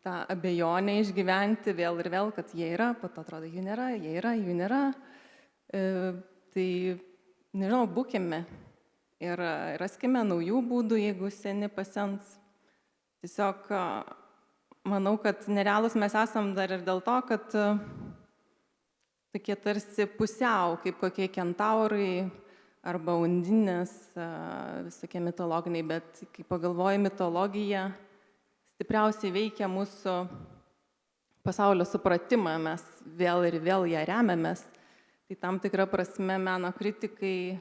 Speaker 15: tą abejonę išgyventi vėl ir vėl, kad jie yra, po to atrodo, jų nėra, jie yra, jų nėra. Tai, nežinau, būkime ir raskime naujų būdų, jeigu seni pasens. Tiesiog manau, kad nerealus mes esam dar ir dėl to, kad tokie tarsi pusiau, kaip kokie kentaurai arba undinės, visokie mitologiniai, bet kai pagalvoju, mitologija stipriausiai veikia mūsų pasaulio supratimą, mes vėl ir vėl ją remiamės. Tai tam tikrą prasme meno kritikai,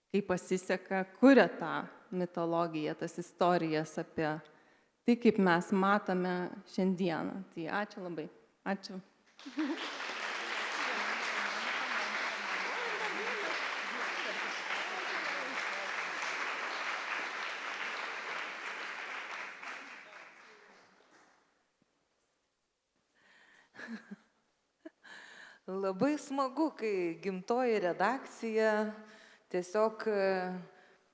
Speaker 15: kai pasiseka, kuria tą mitologiją, tas istorijas apie tai, kaip mes matome šiandieną. Tai ačiū labai. Ačiū.
Speaker 1: Labai smagu, kai gimtoji redakcija tiesiog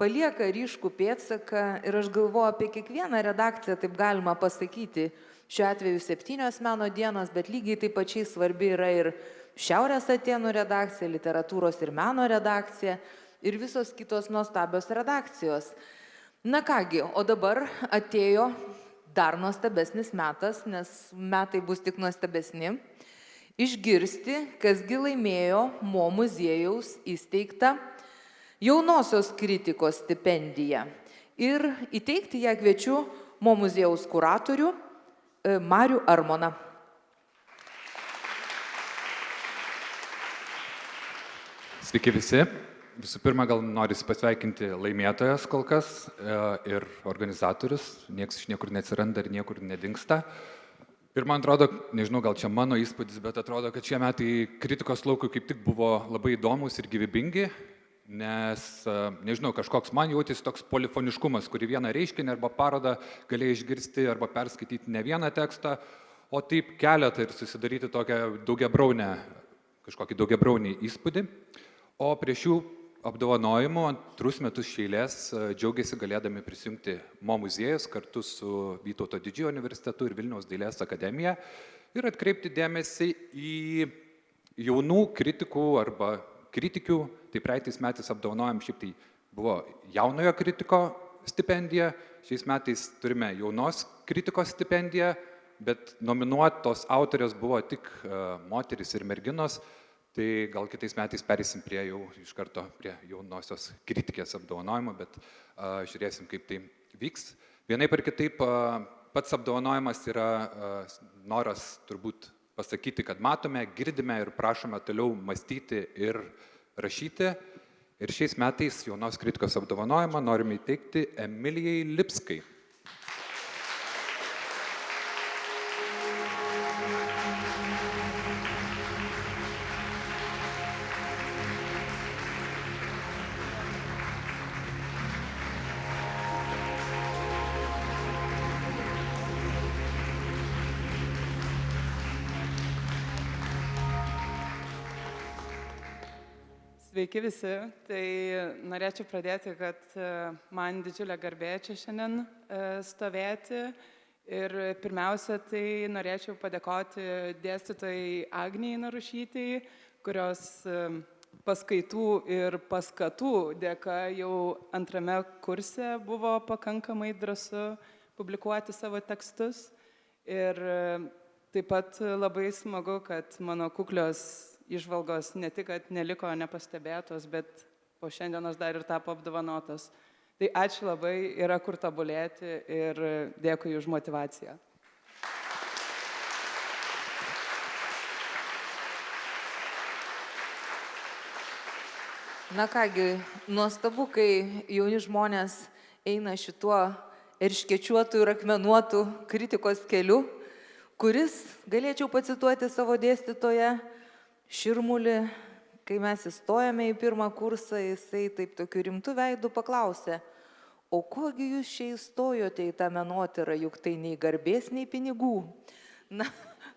Speaker 1: palieka ryškų pėdsaką ir aš galvoju apie kiekvieną redakciją, taip galima pasakyti, šiuo atveju 7 meno dienos, bet lygiai taip pačiai svarbi yra ir Šiaurės Atėnų redakcija, literatūros ir meno redakcija ir visos kitos nuostabios redakcijos. Na kągi, o dabar atėjo dar nuostabesnis metas, nes metai bus tik nuostabesni. Išgirsti, kasgi laimėjo Mo muziejaus įsteigtą jaunosios kritikos stipendiją. Ir įteikti ją kviečiu Mo muziejaus kuratorių Marių Armoną.
Speaker 16: Sveiki visi. Visų pirma, gal norisi pasveikinti laimėtojas kol kas ir organizatorius. Niekas iš niekur neatsiranda ir niekur nedingsta. Ir man atrodo, nežinau, gal čia mano įspūdis, bet atrodo, kad šie metai kritikos laukui kaip tik buvo labai įdomus ir gyvybingi, nes, nežinau, kažkoks man jautėsi toks polifoniškumas, kurį vieną reiškinį arba parodą galėjai išgirsti arba perskaityti ne vieną tekstą, o taip keletą ir susidaryti tokią kažkokį daugiabraunį įspūdį. O prie šių apdovanojimų antrus metus iš eilės džiaugiasi galėdami prisijungti Mo muziejus kartu su Vytauto Didžiojo universitetu ir Vilniaus dailės akademija ir atkreipti dėmesį į jaunų kritikų arba kritikių. Tai praeitais metais apdovanojom, šiaip tai buvo jaunojo kritiko stipendija, šiais metais turime jaunos kritikos stipendiją, bet nominuotos autorės buvo tik moteris ir merginos. Tai gal kitais metais perėsim iš karto prie jaunosios kritikės apdovanojimo, bet žiūrėsim, kaip tai vyks. Vienaip ar kitaip, pats apdovanojimas yra noras turbūt pasakyti, kad matome, girdime ir prašome toliau mąstyti ir rašyti. Ir šiais metais jaunos kritikos apdovanojimą norime įteikti Emilijai Lipskai.
Speaker 10: Sveiki visi. Tai norėčiau pradėti, kad man didžiulė garbė čia šiandien stovėti. Ir pirmiausia, tai norėčiau padėkoti dėstytojai Agnijai Narušytei, kurios paskaitų ir paskatų dėka jau antrame kurse buvo pakankamai drąsu publikuoti savo tekstus. Ir taip pat labai smagu, kad mano kuklios įžvalgos ne tik, kad neliko nepastebėtos, bet po šiandienos dar ir tapo apdovanotos. Tai ačiū labai, yra kur tobulėti ir dėkui už motyvaciją.
Speaker 1: Na kągi, nuostabu, kai jauni žmonės eina šituo erškėčiuotų ir akmenuotų kritikos keliu, kuris, galėčiau pacituoti savo dėstytoją, Širmulį, kai mes įstojame į pirmą kursą, jisai taip tokiu rimtu veidu paklausė, o kogi jūs čia įstojote į tą menotyrą, juk tai nei garbės, nei pinigų. Na,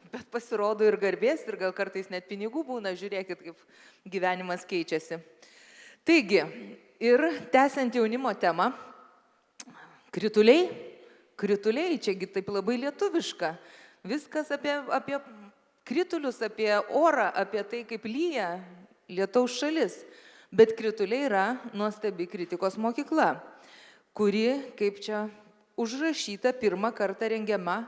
Speaker 1: bet pasirodo ir garbės, ir gal kartais net pinigų būna, žiūrėkit, kaip gyvenimas keičiasi. Taigi, ir tęsiant jaunimo temą, krituliai, čiagi taip labai lietuviška, viskas apie kritulius, apie orą, apie tai, kaip lyja lietaus šalis. Bet krituliai yra nuostabi kritikos mokykla, kuri, kaip čia užrašyta, pirmą kartą rengiama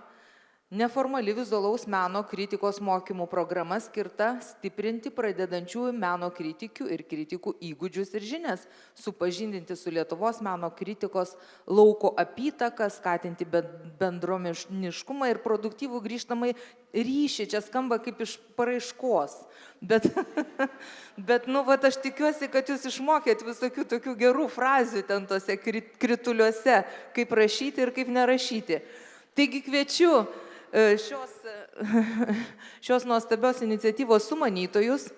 Speaker 1: neformali vizualaus meno kritikos mokymų programa skirta stiprinti pradedančiųjų meno kritikių ir kritikų įgūdžius ir žinias, supažindinti su Lietuvos meno kritikos lauko apytaką, skatinti bendruomeniškumą ir produktyvų grįžtamąjį ryšį. Čia skamba kaip iš paraiškos. Bet aš tikiuosi, kad jūs išmokėt visokių tokių gerų frazių ten tose krituliuose, kaip rašyti ir kaip nerašyti. Taigi kviečiu šios nuostabios iniciatyvos sumanytojus,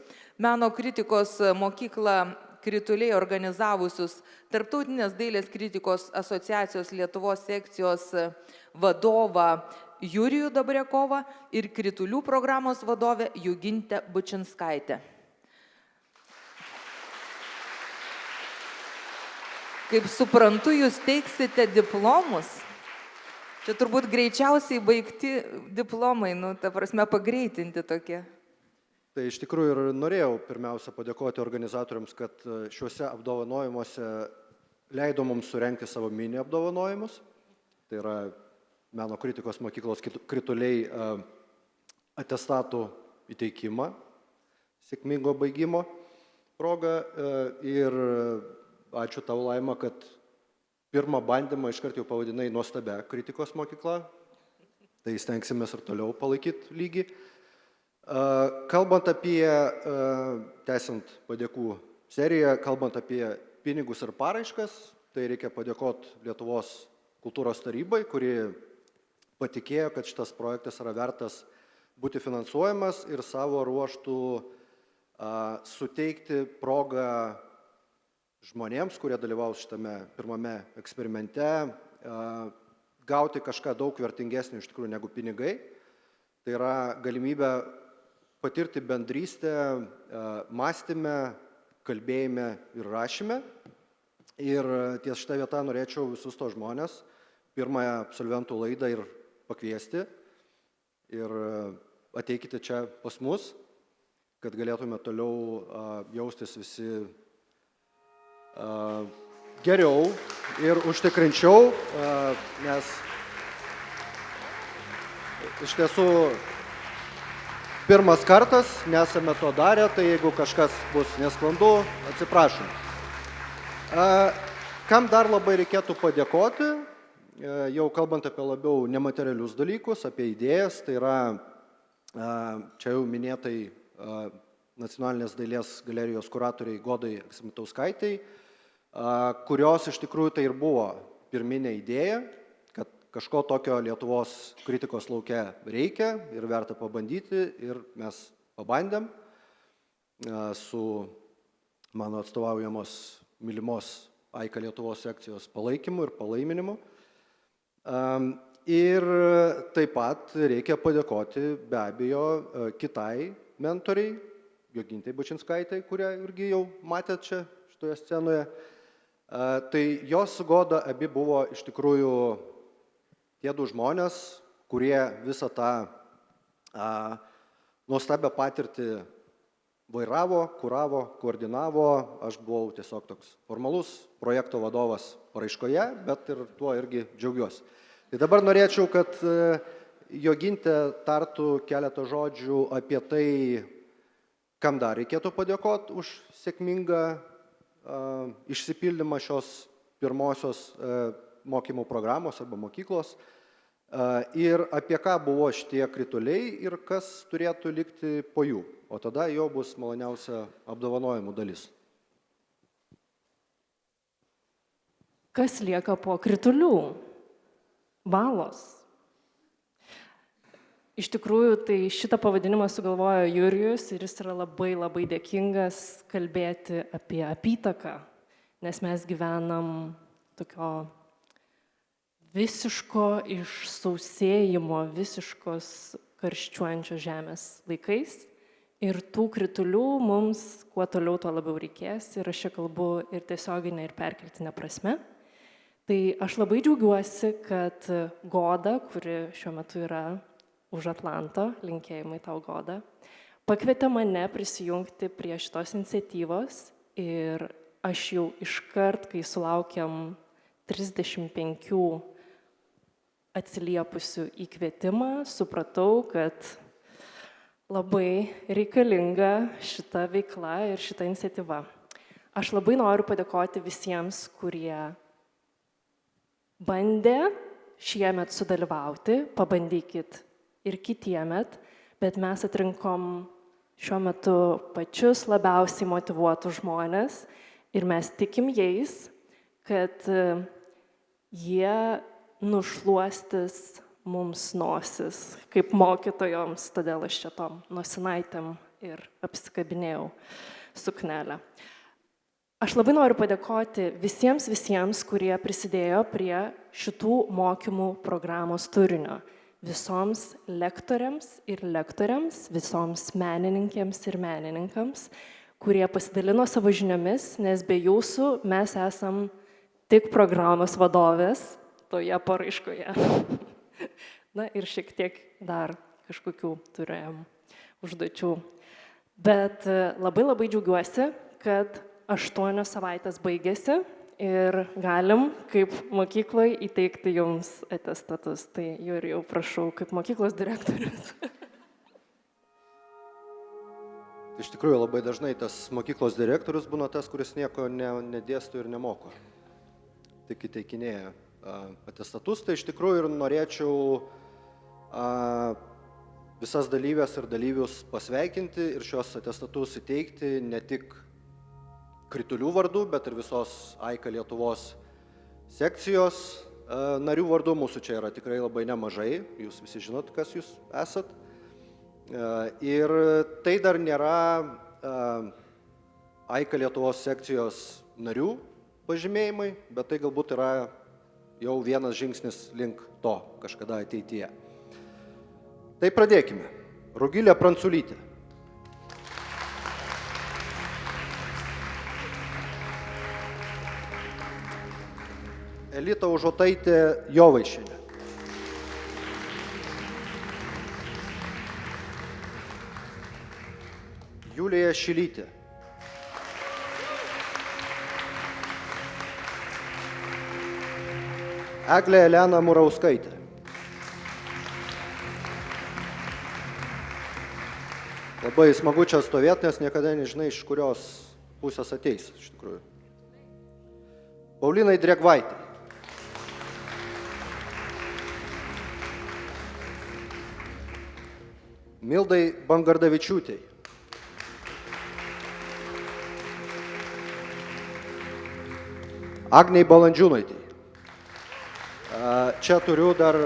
Speaker 1: meno kritikos mokyklą Krituliai organizavusius Tarptautinės dailės kritikos asociacijos Lietuvos sekcijos vadovą Jurijų Dobrėkovą ir kritulių programos vadovę Jugintę Bučinskaitę. Kaip suprantu, jūs teiksite diplomus. Čia turbūt greičiausiai baigti diplomai, ta prasme pagreitinti tokie.
Speaker 17: Tai iš tikrųjų ir norėjau pirmiausia padėkoti organizatoriams, kad šiuose apdovanojimuose leido mums surenkti savo mini apdovanojimus. Tai yra meno kritikos mokyklos krituliai atestatų įteikimą, sėkmingo baigimo proga. Ir ačiū tau, Laima, kad pirmą bandymą iškart jau pavadinai nuostabia kritikos mokykla. Tai stengsimės ir toliau palaikyti lygį. Kalbant apie, tęsiant padėkų seriją, kalbant apie pinigus ir paraiškas, tai reikia padėkoti Lietuvos kultūros tarybai, kuri patikėjo, kad šitas projektas yra vertas būti finansuojamas ir savo ruoštų suteikti progą žmonėms, kurie dalyvaus šitame pirmame eksperimente, gauti kažką daug vertingesnio iš tikrųjų negu pinigai. Tai yra galimybė patirti bendrystę mąstyme, kalbėjime ir rašyme. Ir ties šitą vietą norėčiau visus tos žmonės pirmąją absolventų laidą ir pakviesti. Ir ateikite čia pas mus, kad galėtume toliau jaustis visi geriau ir užtikrinčiau, nes iš tiesų pirmas kartas, nesame to darę, tai jeigu kažkas bus nesklandu, atsiprašom. Kam dar labai reikėtų padėkoti, jau kalbant apie labiau nematerialius dalykus, apie idėjas, tai yra čia jau minėtai Nacionalinės dailės galerijos kuratoriai Godai Aksamitauskaitei, kurios iš tikrųjų tai ir buvo pirminė idėja, kad kažko tokio Lietuvos kritikos lauke reikia ir verta pabandyti, ir mes pabandėm su mano atstovaujamos mylimos AIKA Lietuvos sekcijos palaikymu ir palaiminimu. Ir taip pat reikia padėkoti be abejo kitai mentoriai, Jogintai Bučinskaitai, kurią irgi jau matėt čia šitoje scenoje. Tai jos su Goda abi buvo iš tikrųjų tie du žmonės, kurie visą tą nuostabią patirtį vairavo, kuravo, koordinavo. Aš buvau tiesiog toks formalus projekto vadovas paraiškoje, bet ir tuo irgi džiaugiuosi. Tai dabar norėčiau, kad Jogintė tartų keletą žodžių apie tai, kam dar reikėtų padėkoti už sėkmingą išsipildymą šios pirmosios mokymų programos arba mokyklos ir apie ką buvo šitie krituliai ir kas turėtų likti po jų. O tada jo bus maloniausia apdovanojimų dalis.
Speaker 12: Kas lieka po kritulių? Balos. Iš tikrųjų, tai šitą pavadinimą sugalvojo Jurijus ir jis yra labai labai dėkingas kalbėti apie apytaką, nes mes gyvenam tokio visiško išsausėjimo, visiškos karščiuojančios žemės laikais ir tų kritulių mums kuo toliau, tuo labiau reikės ir aš čia kalbu ir tiesioginė, ir perkeltinė prasme. Tai aš labai džiaugiuosi, kad Goda, kuri šiuo metu yra už Atlanto, linkėjimai tau Goda, pakvietė mane prisijungti prie šitos iniciatyvos ir aš jau iškart, kai sulaukiam 35 atsiliepusių į kvietimą, supratau, kad labai reikalinga šita veikla ir šita iniciatyva. Aš labai noriu padėkoti visiems, kurie bandė šiemet sudalyvauti, pabandykit ir kitiemet, bet mes atrinkom šiuo metu pačius labiausiai motyvuotus žmonės ir mes tikim jais, kad jie nušluostis mums nosis, kaip mokytojoms, todėl aš čia tom nosinaitėm ir apsikabinėjau suknelę. Aš labai noriu padėkoti visiems, kurie prisidėjo prie šitų mokymų programos turinio. Visoms lektoriams ir lektoriams, visoms menininkėms ir menininkams, kurie pasidalino savo žiniomis, nes be jūsų mes esam tik programos vadovės toje paraiškoje. Na ir šiek tiek dar kažkokių turėjom užduočių. Bet labai labai džiaugiuosi, kad 8 savaitės baigėsi ir galim kaip mokykloje įteikti jums atestatus. Tai Jurijau, prašau, kaip mokyklos direktorius.
Speaker 17: Iš tikrųjų, labai dažnai tas mokyklos direktorius būna tas, kuris nieko nedėsto ir nemoko. Tik įteikinėja atestatus. Tai iš tikrųjų ir norėčiau visas dalyvės ir dalyvius pasveikinti ir šios atestatus įteikti ne tik kritulių vardu, bet ir visos AIKA Lietuvos sekcijos, Narių vardų mūsų čia yra tikrai labai nemažai, jūs visi žinot, kas jūs esat. Ir tai dar nėra AIKA Lietuvos sekcijos narių pažymėjimai, bet tai galbūt yra jau vienas žingsnis link to kažkada ateityje. Tai pradėkime. Rugilė Pranculytė. Elita Užuotaitė Jovaišienė. Julija Šilytė. Eglė Elena Murauskaitė. Labai smagu čia stovėti, nes niekada nežinai, iš kurios pusės ateis, iš tikrųjų. Paulinai Dregvaitė. Mildai Bangardavičiūtei. Agnei Balandžiūnaitei. Čia turiu dar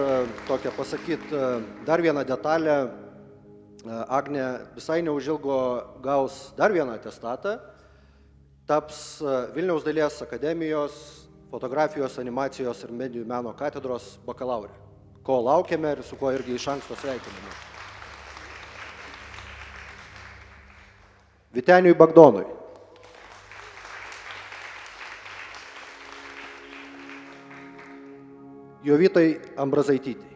Speaker 17: tokią pasakyti, dar vieną detalę. Agnė visai neužilgo gaus dar vieną atestatą, taps Vilniaus dailės akademijos fotografijos, animacijos ir medijų meno katedros bakalaurė, ko laukiame ir su kuo irgi iš anksto sveikiname. Vyteniui Bagdonui. Jovitai Ambrazaitytei.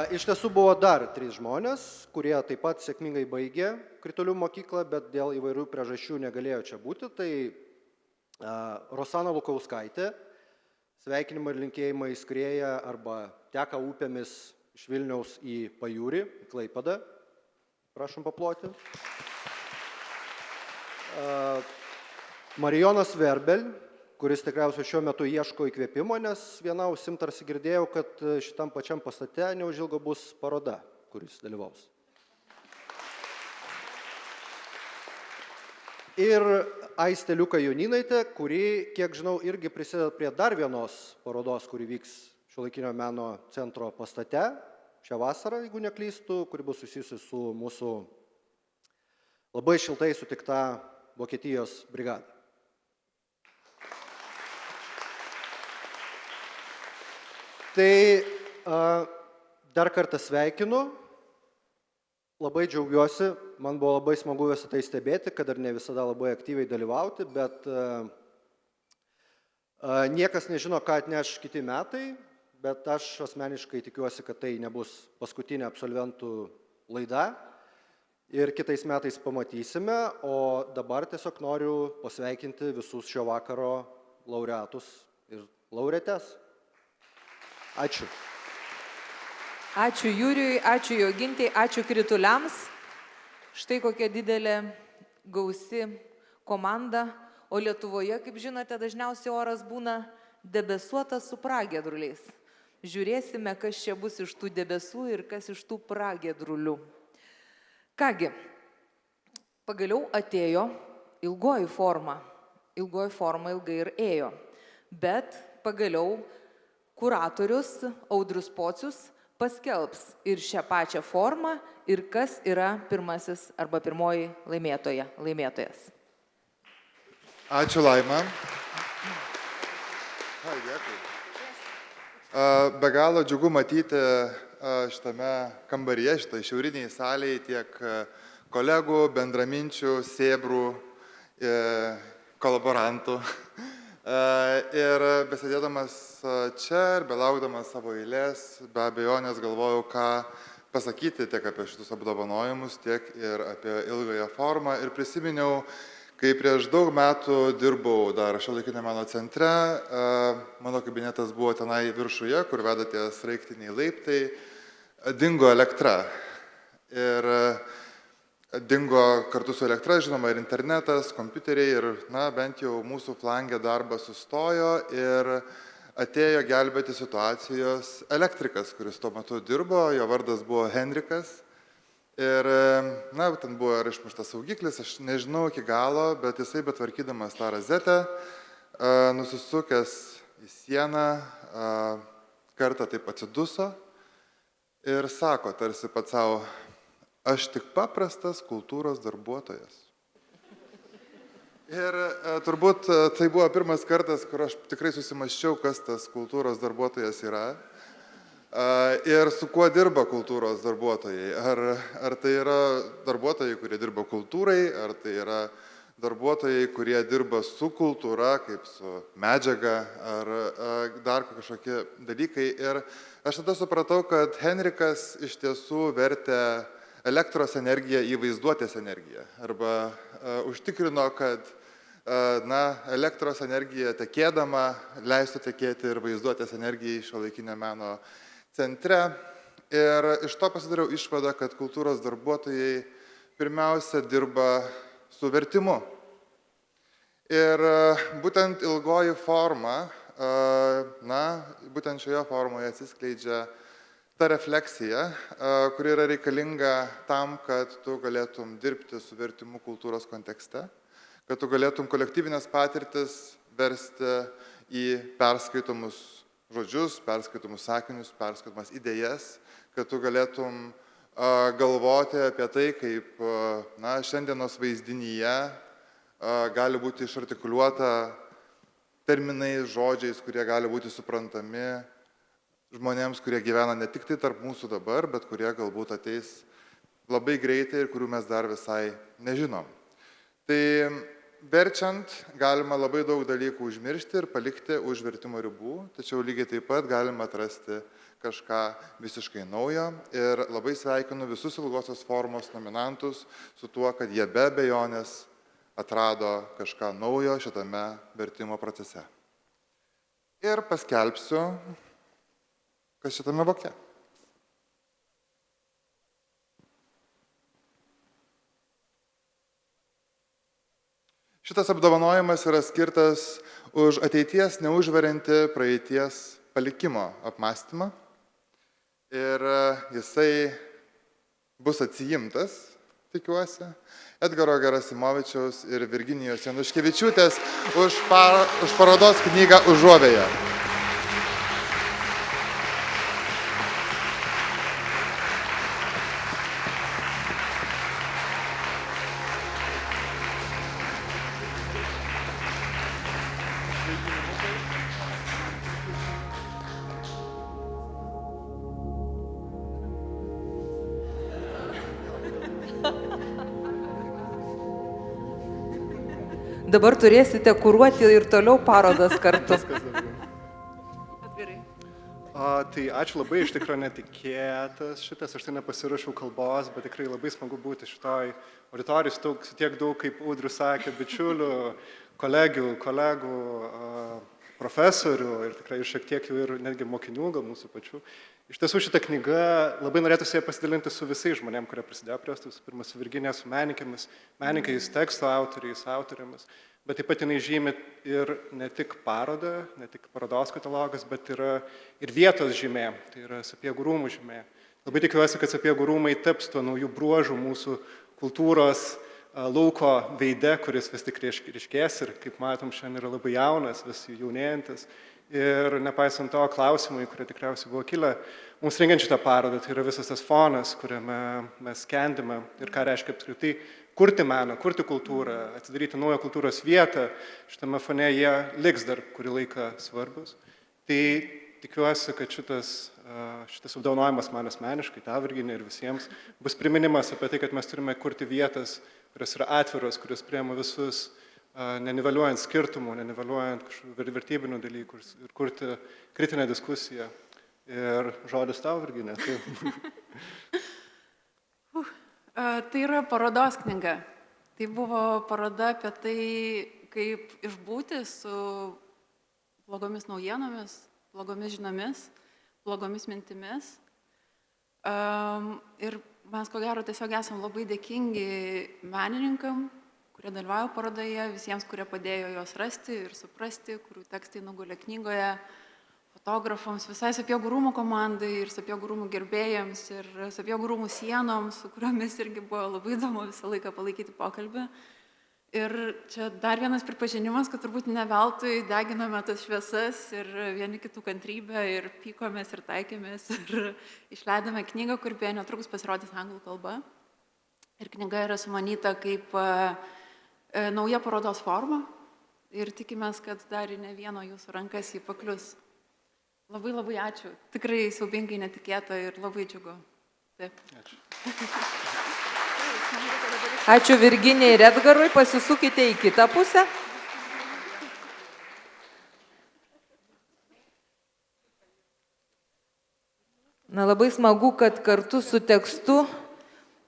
Speaker 17: Iš tiesų buvo dar 3 žmonės, kurie taip pat sėkmingai baigė kritulių mokyklą, bet dėl įvairių priežasčių negalėjo čia būti. Tai Rosana Lukauskaitė, sveikinimai ir linkėjimai skrieja arba teka upėmis iš Vilniaus į Pajūrį, į Klaipėdą. Prašom paploti. Marijonas Verbel, kuris tikriausiai šiuo metu ieško įkvėpimo, nes viena ausim tarsi girdėjau, kad šitam pačiam pastate neužilgo bus paroda, kuris dalyvaus. Ir Aistė Liuka Joninaitė, kuri, kiek žinau, irgi prisideda prie dar vienos parodos, kuri vyks Šiuolaikinio meno centro pastate šią vasarą, jeigu neklystų, kuri bus susijusi su mūsų labai šiltai sutikta Vokietijos brigada. Tai dar kartą sveikinu, labai džiaugiuosi, man buvo labai smagu visą tai stebėti, kad dar ne visada labai aktyviai dalyvauti, bet niekas nežino, ką atneš kiti metai, bet aš asmeniškai tikiuosi, kad tai nebus paskutinė absolventų laida ir kitais metais pamatysime, o dabar tiesiog noriu pasveikinti visus šio vakaro laureatus ir laureates. Ačiū.
Speaker 1: Ačiū Jurijui, ačiū Jogintei, ačiū krituliams. Štai kokia didelė gausi komanda, o Lietuvoje, kaip žinote, dažniausiai oras būna debesuotas su pragiedruliais. Žiūrėsime, kas čia bus iš tų debesų ir kas iš tų pragiedrulių. Kągi, pagaliau atėjo ilgoji forma. Ilgoji forma ilgai ir ėjo. Bet pagaliau kuratorius Audrius Pocius paskelbs ir šią pačią formą ir kas yra pirmasis arba pirmoji laimėtojas.
Speaker 18: Ačiū, Laima. Dėkui. Be galo džiugu matyti šitame kambaryje, šitai šiauriniai salėje tiek kolegų, bendraminčių, sėbrų, kolaborantų. Ir besėdėdamas čia ir belaukdamas savo eilės, be abejonės galvojau, ką pasakyti tiek apie šitus apdovanojimus, tiek ir apie ilgąją formą. Ir prisiminiau, kai prieš daug metų dirbau dar Šiuolaikinio meno centre, mano kabinetas buvo tenai viršuje, kur veda tie sraigtiniai laiptai, dingo elektra. Ir dingo kartu su elektra, žinoma, ir internetas, kompiuteriai, ir, bent jau mūsų flangė darbas sustojo ir atėjo gelbėti situacijos elektrikas, kuris tuo metu dirbo, jo vardas buvo Henrikas. Ir, na, ten buvo ir išmuštas saugiklis, aš nežinau iki galo, bet jisai betvarkydamas tą rozetę, nusisukęs į sieną, kartą taip atsiduso ir sako, tarsi pats savo, aš tik paprastas kultūros darbuotojas. Ir turbūt tai buvo pirmas kartas, kur aš tikrai susimaščiau, kas tas kultūros darbuotojas yra. Ir su kuo dirba kultūros darbuotojai. Ar tai yra darbuotojai, kurie dirba kultūrai, ar tai yra darbuotojai, kurie dirba su kultūra, kaip su medžiaga, ar dar kažkokie dalykai. Ir aš tada supratau, kad Henrikas iš tiesų vertė elektros energiją į vaizduotės energiją. Arba užtikrino, kad elektros energija tekėdama leistų tekėti ir vaizduotės energijai šiuolaikinio meno centre. Ir iš to pasidariau išvadą, kad kultūros darbuotojai pirmiausia dirba su vertimu. Ir būtent ilgoji forma, būtent šioje formoje atsiskleidžia ta refleksija, kuri yra reikalinga tam, kad tu galėtum dirbti su vertimu kultūros kontekste, kad tu galėtum kolektyvinės patirtis versti į perskaitomus žodžius, perskaitomus sakinius, perskaitomas idėjas, kad tu galėtum galvoti apie tai, kaip šiandienos vaizdinyje gali būti išartikuliuota terminais, žodžiais, kurie gali būti suprantami žmonėms, kurie gyvena ne tik tai tarp mūsų dabar, bet kurie galbūt ateis labai greitai ir kurių mes dar visai nežinom. Tai verčiant galima labai daug dalykų užmiršti ir palikti už vertimo ribų, tačiau lygiai taip pat galima atrasti kažką visiškai naujo ir labai sveikinu visus ilgosios formos nominantus su tuo, kad jie be abejonės atrado kažką naujo šitame vertimo procese. Ir paskelbsiu, kas šitame voke. Šitas apdovanojimas yra skirtas už ateities neužveriantį praeities palikimo apmąstymą ir jisai bus atsiimtas, tikiuosi, Edgaro Gerasimovičiaus ir Virginijos Januškevičiūtės už parodos knygą Užuovėja.
Speaker 1: Dabar turėsite kuruoti ir toliau parodas kartu.
Speaker 17: Tai ačiū labai, iš tikrųjų netikėtas šitas, aš tai nepasirašiau kalbos, bet tikrai labai smagu būti šitoj auditorijai su tiek daug, kaip Audrius sakė, bičiulių, kolegų, profesorių ir tikrai šiek tiek jau ir netgi mokinių, gal mūsų pačių. Iš tiesų šitą knygą labai norėtųsi pasidalinti su visais žmonėm, kurie prisidėjo prie jos, pirmą su Virginija, su menininkais, teksto autoriais, autorėmis, bet taip pat jinai žymi ir ne tik parodą, ne tik parodos katalogas, bet yra ir vietos žymė, tai yra Sapiegų rūmų žymė. Labai tikiuosi, kad Sapiegų rūmai taps tuo naujų bruožų mūsų kultūros lauko veide, kuris vis tik ryškės ir, kaip matom, šiandien yra labai jaunas, vis jaunėjantis. Ir nepaisant to klausimai, kurie tikriausiai buvo kilę, mums rengiant šitą parodą, tai yra visas tas fonas, kuriame mes skendime ir ką reiškia apskritai kurti meną, kurti kultūrą, atidaryti naują kultūros vietą, šitame fone jie liks dar kurį laiką svarbus. Tai tikiuosi, kad šitas apdovanojimas man asmeniškai, tau Virginija ir visiems, bus priminimas apie tai, kad mes turime kurti vietas, kurios yra atviros, kurios priima visus, neniveliuojant skirtumų, neniveliuojant kažkokių vertybinių dalykų ir kurti kritinę diskusiją. Ir žodis tau, Virginija.
Speaker 3: Tai yra parodos knyga. Tai buvo paroda apie tai, kaip išbūti su blogomis naujienomis, blogomis žiniomis, blogomis mintimis. Ir mes, ko gero, tiesiog esame labai dėkingi menininkam, kurie dalyvauja parodoje, visiems, kurie padėjo juos rasti ir suprasti, kurių tekstai nugulė knygoje. fotografams, visai Sapiegų rūmų komandai ir Sapiegų rūmų gerbėjams ir Sapiegų rūmų sienoms, su kuriomis irgi buvo labai įdomu visą laiką palaikyti pokalbį. Ir čia dar vienas pripažinimas, kad turbūt ne veltui deginame tas šviesas ir vieni kitų kantrybę ir pykomės ir taikėmės ir išleidome knygą, kur beje netrukus pasirodys anglų kalba. Ir knyga yra sumanyta kaip nauja parodos forma ir tikimės, kad dar ne vieno jūsų rankas jį paklius. Labai labai ačiū. Tikrai siaubingai netikėta ir labai džiugu. Taip. Ačiū.
Speaker 1: Ačiū Virginijai ir Edgarui, pasisukite į kitą pusę. Na, labai smagu, kad kartu su tekstu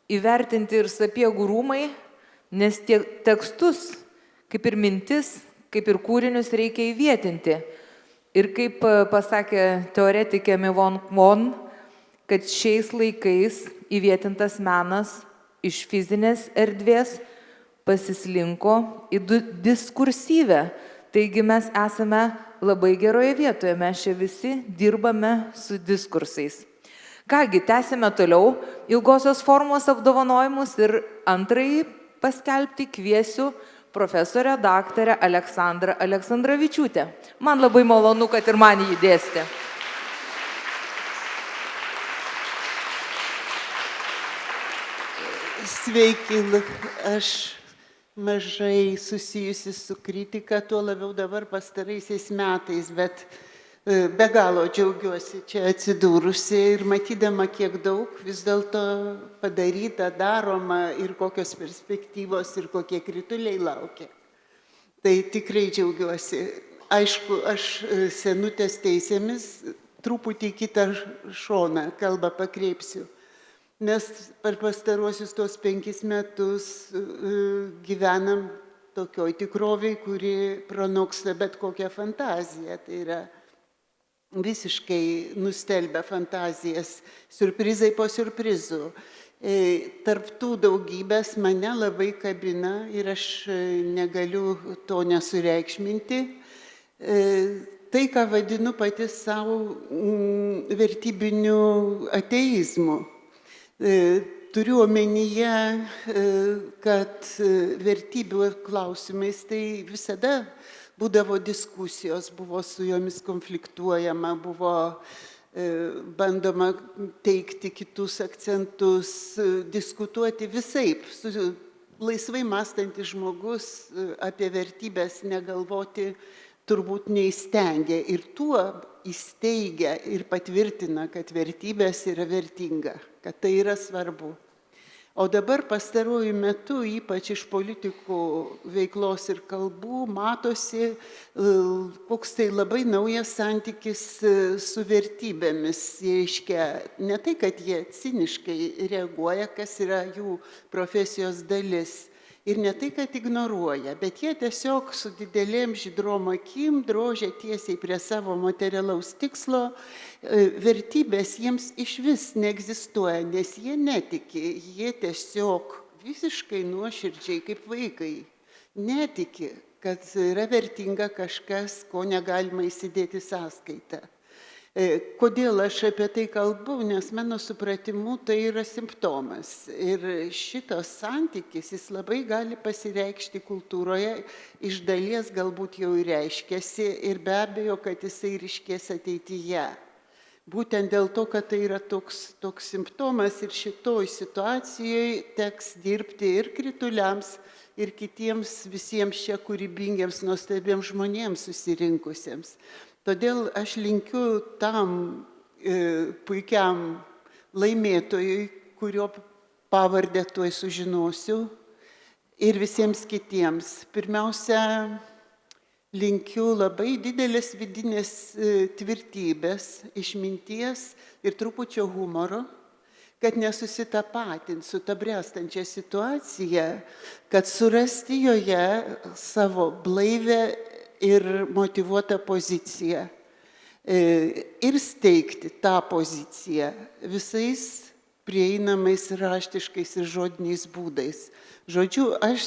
Speaker 1: įvertinti ir Sapiegų rūmai, nes tie tekstus, kaip ir mintis, kaip ir kūrinius reikia įvietinti. Ir kaip pasakė teoretikė Mivon Kwon, kad šiais laikais įvietintas menas iš fizinės erdvės pasislinko į diskursyvę. Taigi mes esame labai geroje vietoje, mes čia visi dirbame su diskursais. Kągi, tęsime toliau ilgosios formos apdovanojimus ir antrąjį paskelbti kviesiu profesorę daktarę Aleksandrą Aleksandravičiūtę. Man labai malonu, kad ir man jį dėstė.
Speaker 19: Sveiki, aš mažai susijusi su kritika, tuo labiau dabar pastaraisiais metais, bet be galo džiaugiuosi čia atsidūrusi ir matydama, kiek daug vis dėlto padaryta, daroma ir kokios perspektyvos ir kokie krituliai laukia. Tai tikrai džiaugiuosi. Aišku, aš senutės teisėmis truputį kitą šoną kalbą pakreipsiu. Mes per pastaruosius tos 5 metus gyvenam tokioj tikroviai, kuri pranoksta bet kokią fantaziją. Tai yra visiškai nustelbia fantazijas, siurprizai po siurprizų. Tarptų daugybės mane labai kabina ir aš negaliu to nesureikšminti. Tai, ką vadinu pati savo vertybiniu ateizmu. Turiu omenyje, kad vertybių klausimais tai visada būdavo diskusijos, buvo su jomis konfliktuojama, buvo bandoma teikti kitus akcentus, diskutuoti visaip. Laisvai mąstantis žmogus apie vertybės negalvoti turbūt neįstengia ir tuo įsteigia ir patvirtina, kad vertybės yra vertinga, kad tai yra svarbu. O dabar pastaruoju metu, ypač iš politikų veiklos ir kalbų, matosi koks tai labai naujas santykis su vertybėmis. Reiškia, ne tai, kad jie ciniškai reaguoja, kas yra jų profesijos dalis. Ir ne tai, kad ignoruoja, bet jie tiesiog su didelėm žydrom akim drožia tiesiai prie savo materialaus tikslo. Vertybės jiems iš vis neegzistuoja, nes jie netiki, jie tiesiog visiškai nuoširdžiai kaip vaikai netiki, kad yra vertinga kažkas, ko negalima įsidėti sąskaitą. Kodėl aš apie tai kalbu, nes mano supratimu tai yra simptomas. Ir šitas santykis, jis labai gali pasireikšti kultūroje, iš dalies galbūt jau ir reiškiasi ir be abejo, kad jisai ryškės ateityje. Būtent dėl to, kad tai yra toks simptomas ir šitoj situacijoje teks dirbti ir krituliams, ir kitiems visiems čia kūrybingiems, nuostabiems žmonėms susirinkusiems. Todėl aš linkiu tam puikiam laimėtojui, kurio pavardę tuoj sužinosiu, ir visiems kitiems. Pirmiausia, linkiu labai didelės vidinės tvirtybės, išminties ir trupučio humoro, kad nesusitapatint su ta bręstančia situacija, kad surasti joje savo blaivę ir motyvuotą poziciją ir steigti tą poziciją visais prieinamais raštiškais ir žodiniais būdais. Žodžiu, aš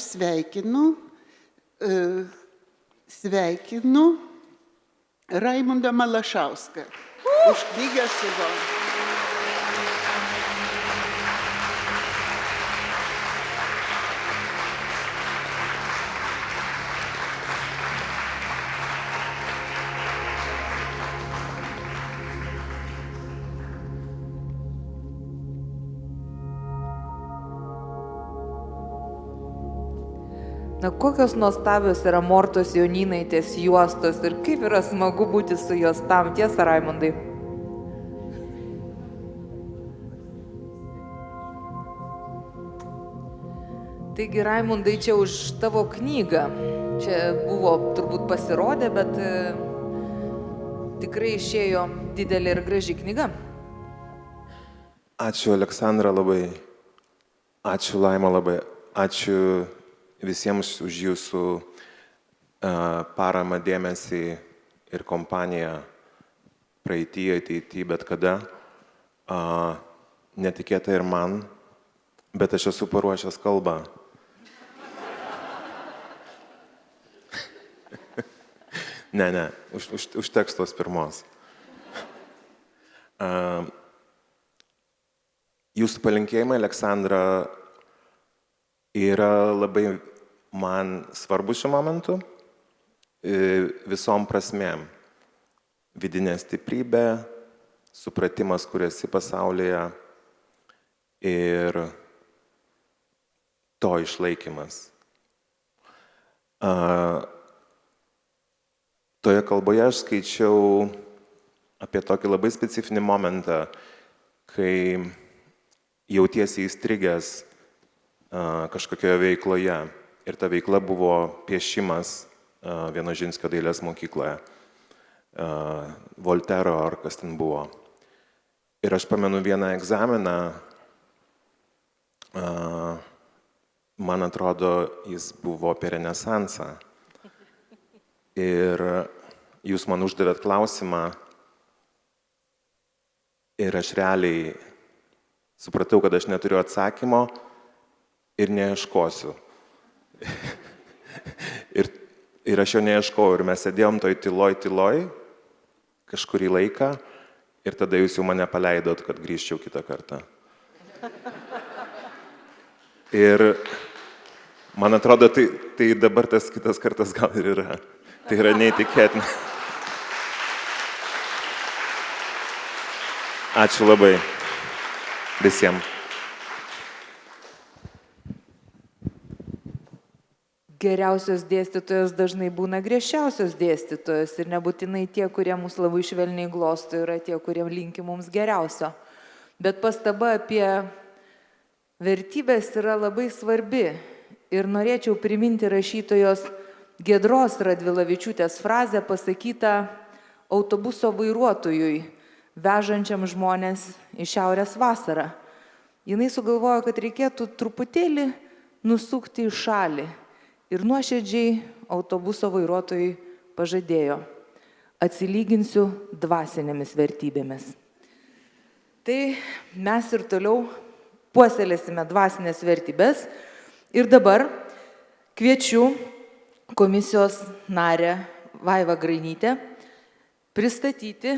Speaker 19: sveikinu Raimundą Malašauską už knygą sezoną.
Speaker 1: Na, kokios nuostabios yra Mortos Jonynaitės juostos ir kaip yra smagu būti su jos tam, tiesa, Raimundai? Taigi, Raimundai, čia už tavo knygą. Čia buvo turbūt pasirodę, bet tikrai išėjo didelė ir graži knyga.
Speaker 8: Ačiū, Aleksandra, labai. Ačiū, Laima, labai. Ačiū visiems už jūsų paramą, dėmesį ir kompaniją praeitį, ateitį, bet kada. Netikėta ir man, bet aš esu paruošęs kalbą. Ne, užteks tos pirmos. Jūsų palinkėjimai, Aleksandra, yra labai man svarbu šiuo momentu visom prasmėm. Vidinė stiprybė, supratimas, kur esi pasaulyje ir to išlaikymas. Toje kalboje aš skaičiau apie tokį labai specifinį momentą, kai jautiesi įstrigęs kažkokioje veikloje. Ir ta veikla buvo piešimas Vienožinskio dailės mokykloje. Voltero ar kas ten buvo. Ir aš pamenu vieną egzaminą, man atrodo, jis buvo apie Renesansą. Ir jūs man uždavėt klausimą ir aš realiai supratau, kad aš neturiu atsakymo ir neieškosiu. Ir aš jo neieškojau ir mes sėdėjom toj tyloj kažkurį laiką ir tada jūs jau mane paleidot, kad grįžčiau kitą kartą. Ir man atrodo, tai dabar tas kitas kartas gal ir yra. Tai yra neįtikėtina. Ačiū labai visiems.
Speaker 1: Geriausios dėstytojos dažnai būna griežčiausios dėstytojos ir nebūtinai tie, kurie mus labai švelniai glosto, yra tie, kurie linki mums geriausio. Bet pastaba apie vertybės yra labai svarbi ir norėčiau priminti rašytojos Giedros Radvilavičiūtės frazę pasakytą autobuso vairuotojui, vežančiam žmonės į šiaurės vasarą. Jinai sugalvojo, kad reikėtų truputėlį nusukti į šalį. Ir nuoširdžiai autobuso vairuotojui pažadėjo: atsilyginsiu dvasinėmis vertybėmis. Tai mes ir toliau puoselėsime dvasinės vertybės. Ir dabar kviečiu komisijos narę Vaivą Grainytę pristatyti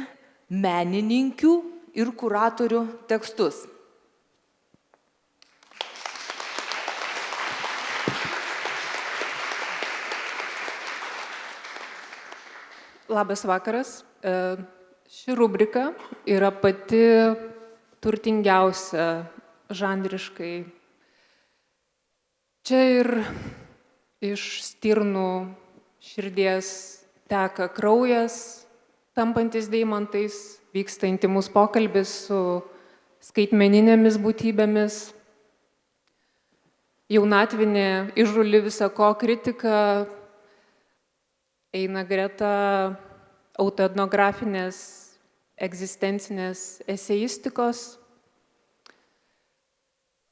Speaker 1: menininkių ir kuratorių tekstus.
Speaker 6: Labas vakaras. Ši rubrika yra pati turtingiausia žanriškai. Čia ir iš stirnų širdies teka kraujas, tampantis deimantais, vyksta intimus pokalbis su skaitmeninėmis būtybėmis. Jaunatvinė įžūli visako kritika eina greta autoetnografinės egzistencinės eseistikos.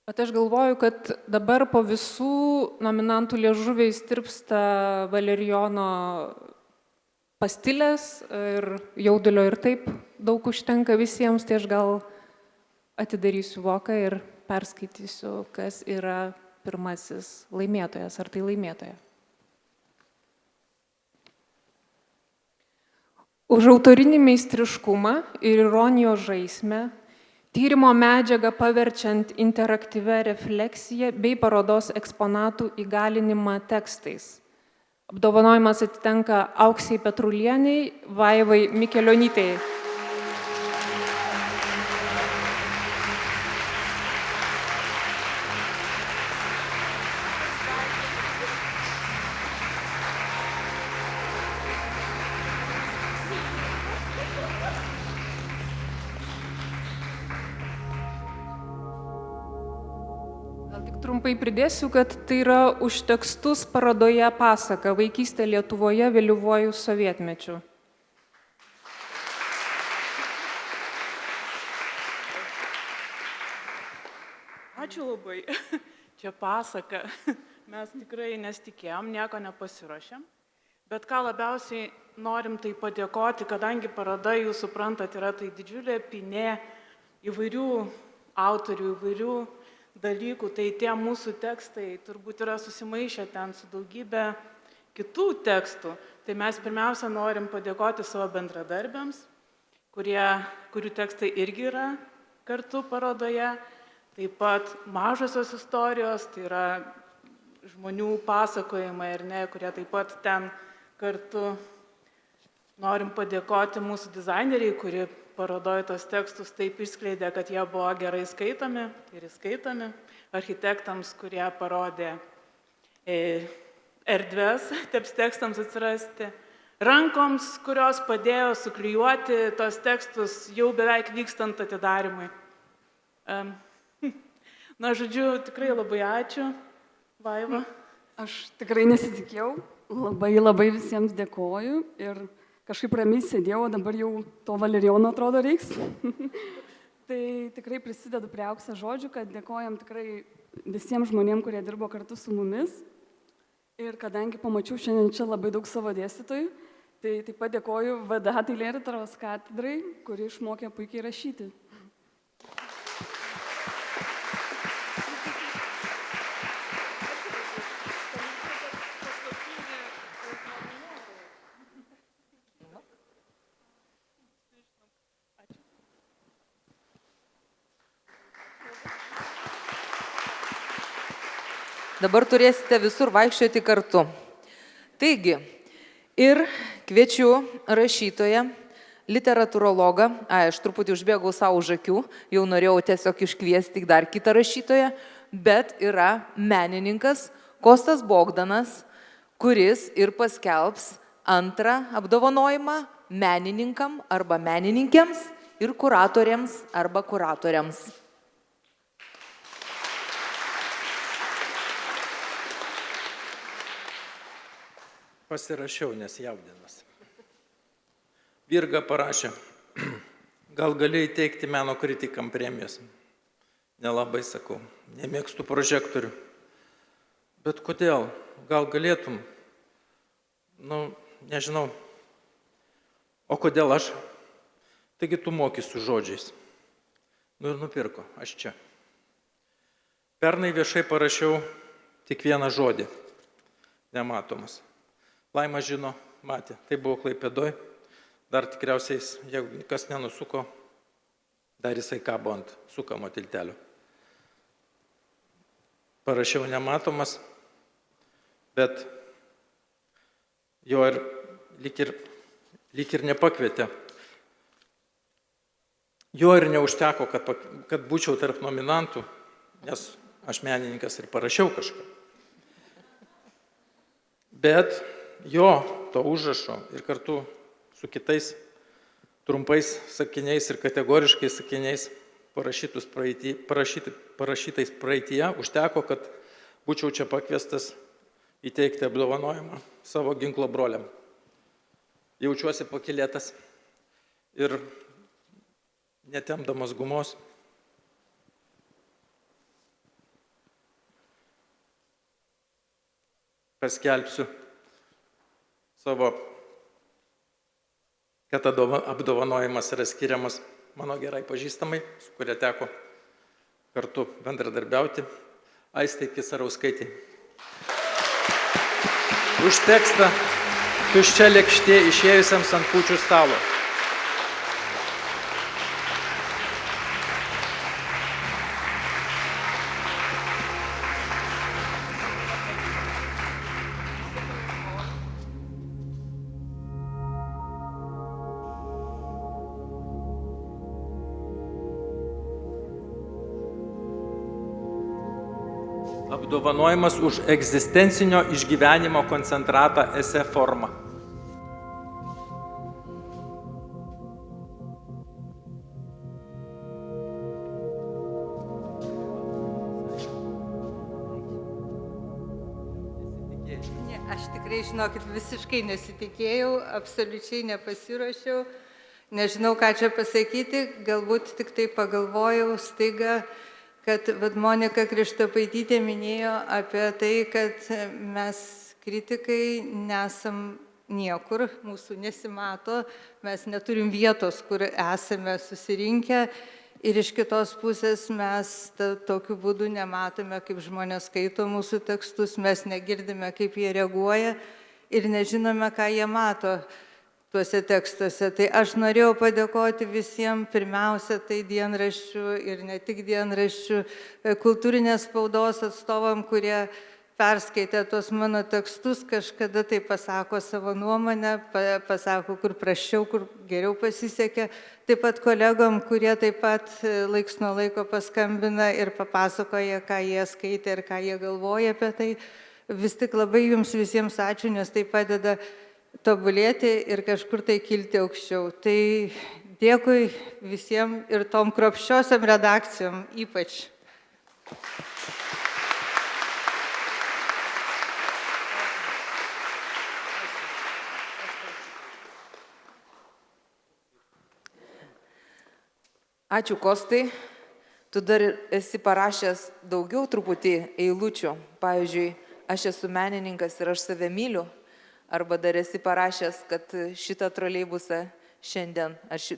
Speaker 6: Bet aš galvoju, kad dabar po visų nominantų liežuviais tirpsta Valerijono pastilės ir jaudulio ir taip daug užtenka visiems, tai aš gal atidarysiu voką ir perskaitysiu, kas yra pirmasis laimėtojas, ar tai laimėtoja. Už autorinį meistriškumą ir ironijos žaismę, tyrimo medžiagą paverčiant interaktyvę refleksiją bei parodos eksponatų įgalinimą tekstais. Apdovanojimas atitenka Auksei Petrulieniai, Vaivai Mikelionytei. Trumpai pridėsiu, kad tai yra už tekstus parodoje pasaka Vaikystė Lietuvoje vėlyvuoju sovietmečiu.
Speaker 10: Ačiū labai. Čia pasaka. Mes tikrai nesitikėjom, nieko nepasiruošėm. Bet ką labiausiai norim tai padėkoti, kadangi paroda, jūs suprantat, yra tai didžiulė pinė įvairių autorių, įvairių dalykų, tai tie mūsų tekstai turbūt yra susimaišę ten su daugybė kitų tekstų. Tai mes pirmiausia norim padėkoti savo bendradarbiams, kurių tekstai irgi yra kartu parodoje. Taip pat mažosios istorijos, tai yra žmonių pasakojimai, ar ne, kurie taip pat ten kartu. Norim padėkoti mūsų dizaineriai, kurie parodoje tos tekstus taip išskleidė, kad jie buvo gerai skaitomi ir įskaitomi, architektams, kurie parodė erdves tiems tekstams atsirasti, rankoms, kurios padėjo suklijuoti tos tekstus jau beveik vykstant atidarimui. Na, žodžiu, tikrai labai ačiū, Vaiva.
Speaker 20: Aš tikrai nesitikėjau, labai visiems dėkoju ir kažkaip ramiai sėdėjau, dabar jau to valerijono atrodo reiks. Tai tikrai prisidedu prie Auksės žodžių, kad dėkojam tikrai visiems žmonėms, kurie dirbo kartu su mumis. Ir kadangi pamačiau šiandien čia labai daug savo dėstytojų, tai taip pat dėkoju VDA dailėtyros katedrai, kuri išmokė puikiai rašyti.
Speaker 1: Dabar turėsite visur vaikščioti kartu. Taigi, ir kviečiu rašytoją, literatūrologą, aš truputį užbėgau savo už akių, jau norėjau tiesiog iškviesti dar kitą rašytoją, bet yra menininkas Kostas Bogdanas, kuris ir paskelbs antrą apdovanojimą menininkam arba menininkėms ir kuratoriams arba kuratoriams.
Speaker 21: Pasirašiau, nes jaudinas. Virga parašė, gal gali įteikti meno kritikam premijas. Nelabai sakau, nemėgstu prožektorių. Bet kodėl? Gal galėtum? Nežinau. O kodėl aš? Taigi tu moki su žodžiais. Ir nupirko, aš čia. Pernai viešai parašiau tik vieną žodį. Nematomas. Laima žino, matė, tai buvo Klaipėdoj, dar tikriausiai, jeigu kas nenusuko, dar jisai kabo ant sukamo tiltelio. Parašiau nematomas, bet jo ir lyg ir nepakvietė. Jo ir neužteko, kad būčiau tarp nominantų, nes aš menininkas ir parašiau kažką. Bet jo to užrašo ir kartu su kitais trumpais sakiniais ir kategoriškais sakiniais parašytais praeityje užteko, kad būčiau čia pakviestas įteikti apdovanojimą savo ginklo broliam. Jaučiuosi pakylėtas ir netempdamas gumos. Paskelbsiu kad apdovanojimas yra skiriamas mano gerai pažįstamai, su kuria teko kartu bendradarbiauti, Aistai Kisarauskaitei. Už tekstą tuščia lėkštė išėjusiems ant kūčių stalo. Apdovanojimas už egzistencinio išgyvenimo koncentratą esė formą.
Speaker 2: Ne, aš tikrai, žinokit, visiškai nesitikėjau, absoliučiai nepasiruošiau, nežinau, ką čia pasakyti, galbūt tik tai pagalvojau staiga, kad Monika Krištopaitytė minėjo apie tai, kad mes kritikai nesam niekur, mūsų nesimato, mes neturim vietos, kur esame susirinkę ir iš kitos pusės mes tokiu būdu nematome, kaip žmonės skaito mūsų tekstus, mes negirdime, kaip jie reaguoja ir nežinome, ką jie mato tuose tekstuose. Tai aš norėjau padėkoti visiems, pirmiausia, tai dienraščių ir ne tik dienraščių, kultūrinės spaudos atstovam, kurie perskaitė tuos mano tekstus, kažkada tai pasako savo nuomonę, pasako, kur prasčiau, kur geriau pasisekė. Taip pat kolegom, kurie taip pat laiks nuo laiko paskambina ir papasakoja, ką jie skaitė ir ką jie galvoja apie tai. Vis tik labai jums visiems ačiū, nes tai padeda tobulėti ir kažkur tai kilti aukščiau. Tai dėkui visiems ir tom kruopščiosiom redakcijom ypač.
Speaker 1: Ačiū, Kostai. Tu dar esi parašęs daugiau truputį eilučių. Pavyzdžiui, aš esu menininkas ir aš save myliu. Arba dar esi parašęs, kad šitą troleibusą šiandien,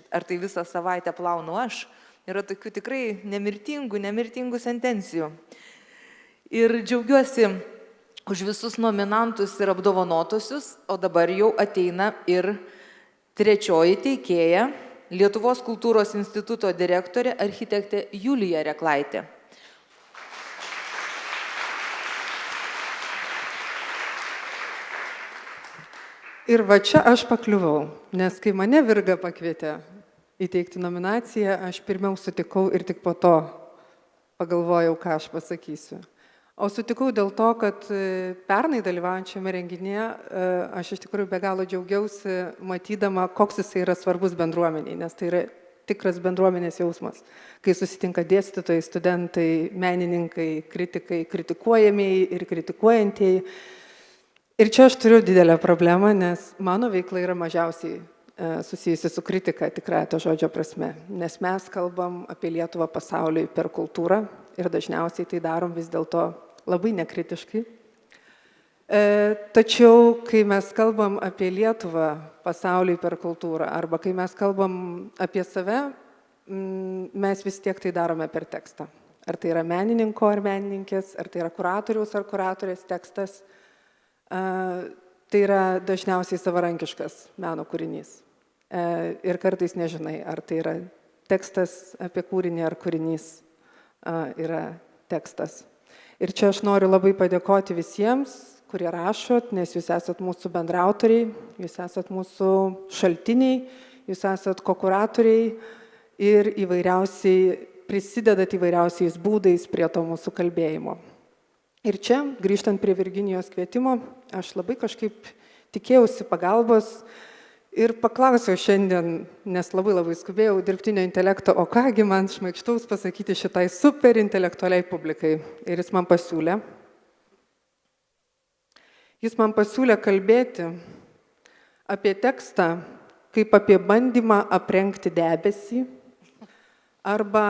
Speaker 1: ar tai visą savaitę plaunu aš. Yra tokių tikrai nemirtingų sentencijų. Ir džiaugiuosi už visus nominantus ir apdovanotusius, o dabar jau ateina ir trečioji teikėja, Lietuvos kultūros instituto direktorė, architektė Julija Reklaitė.
Speaker 22: Ir va čia aš pakliuvau, nes kai mane Virga pakvietė įteikti nominaciją, aš pirmiau sutikau ir tik po to pagalvojau, ką aš pasakysiu. O sutikau dėl to, kad pernai dalyvaujančiame renginėje aš iš tikrųjų be galo džiaugiausi, matydama, koks jisai yra svarbus bendruomeniai, nes tai yra tikras bendruomenės jausmas, kai susitinka dėstytojai, studentai, menininkai, kritikai, kritikuojamieji ir kritikuojantieji. Ir čia aš turiu didelę problemą, nes mano veikla yra mažiausiai susijusi su kritika, tikrąja to žodžio prasme, nes mes kalbam apie Lietuvą pasauliui per kultūrą ir dažniausiai tai darom vis dėlto labai nekritiškai. Tačiau, kai mes kalbam apie Lietuvą pasauliui per kultūrą arba kai mes kalbam apie save, mes vis tiek tai darome per tekstą. Ar tai yra menininko ar menininkės, ar tai yra kuratoriaus ar kuratorės tekstas, tai yra dažniausiai savarankiškas meno kūrinys. Ir kartais nežinai, ar tai yra tekstas apie kūrinį, ar kūrinys yra tekstas. Ir čia aš noriu labai padėkoti visiems, kurie rašot, nes jūs esat mūsų bendrautoriai, jūs esat mūsų šaltiniai, jūs esat kokuratoriai ir prisidedat įvairiausiais būdais prie to mūsų kalbėjimo. Ir čia, grįžtant prie Virginijos kvietimo, aš labai kažkaip tikėjausi pagalbos ir paklausiau šiandien, nes labai skubėjau, dirbtinio intelekto, o kągi man šmaikštaus pasakyti šitai super intelektualiai publikai. Ir jis man pasiūlė. Jis man pasiūlė kalbėti apie tekstą kaip apie bandymą aprengti debesį arba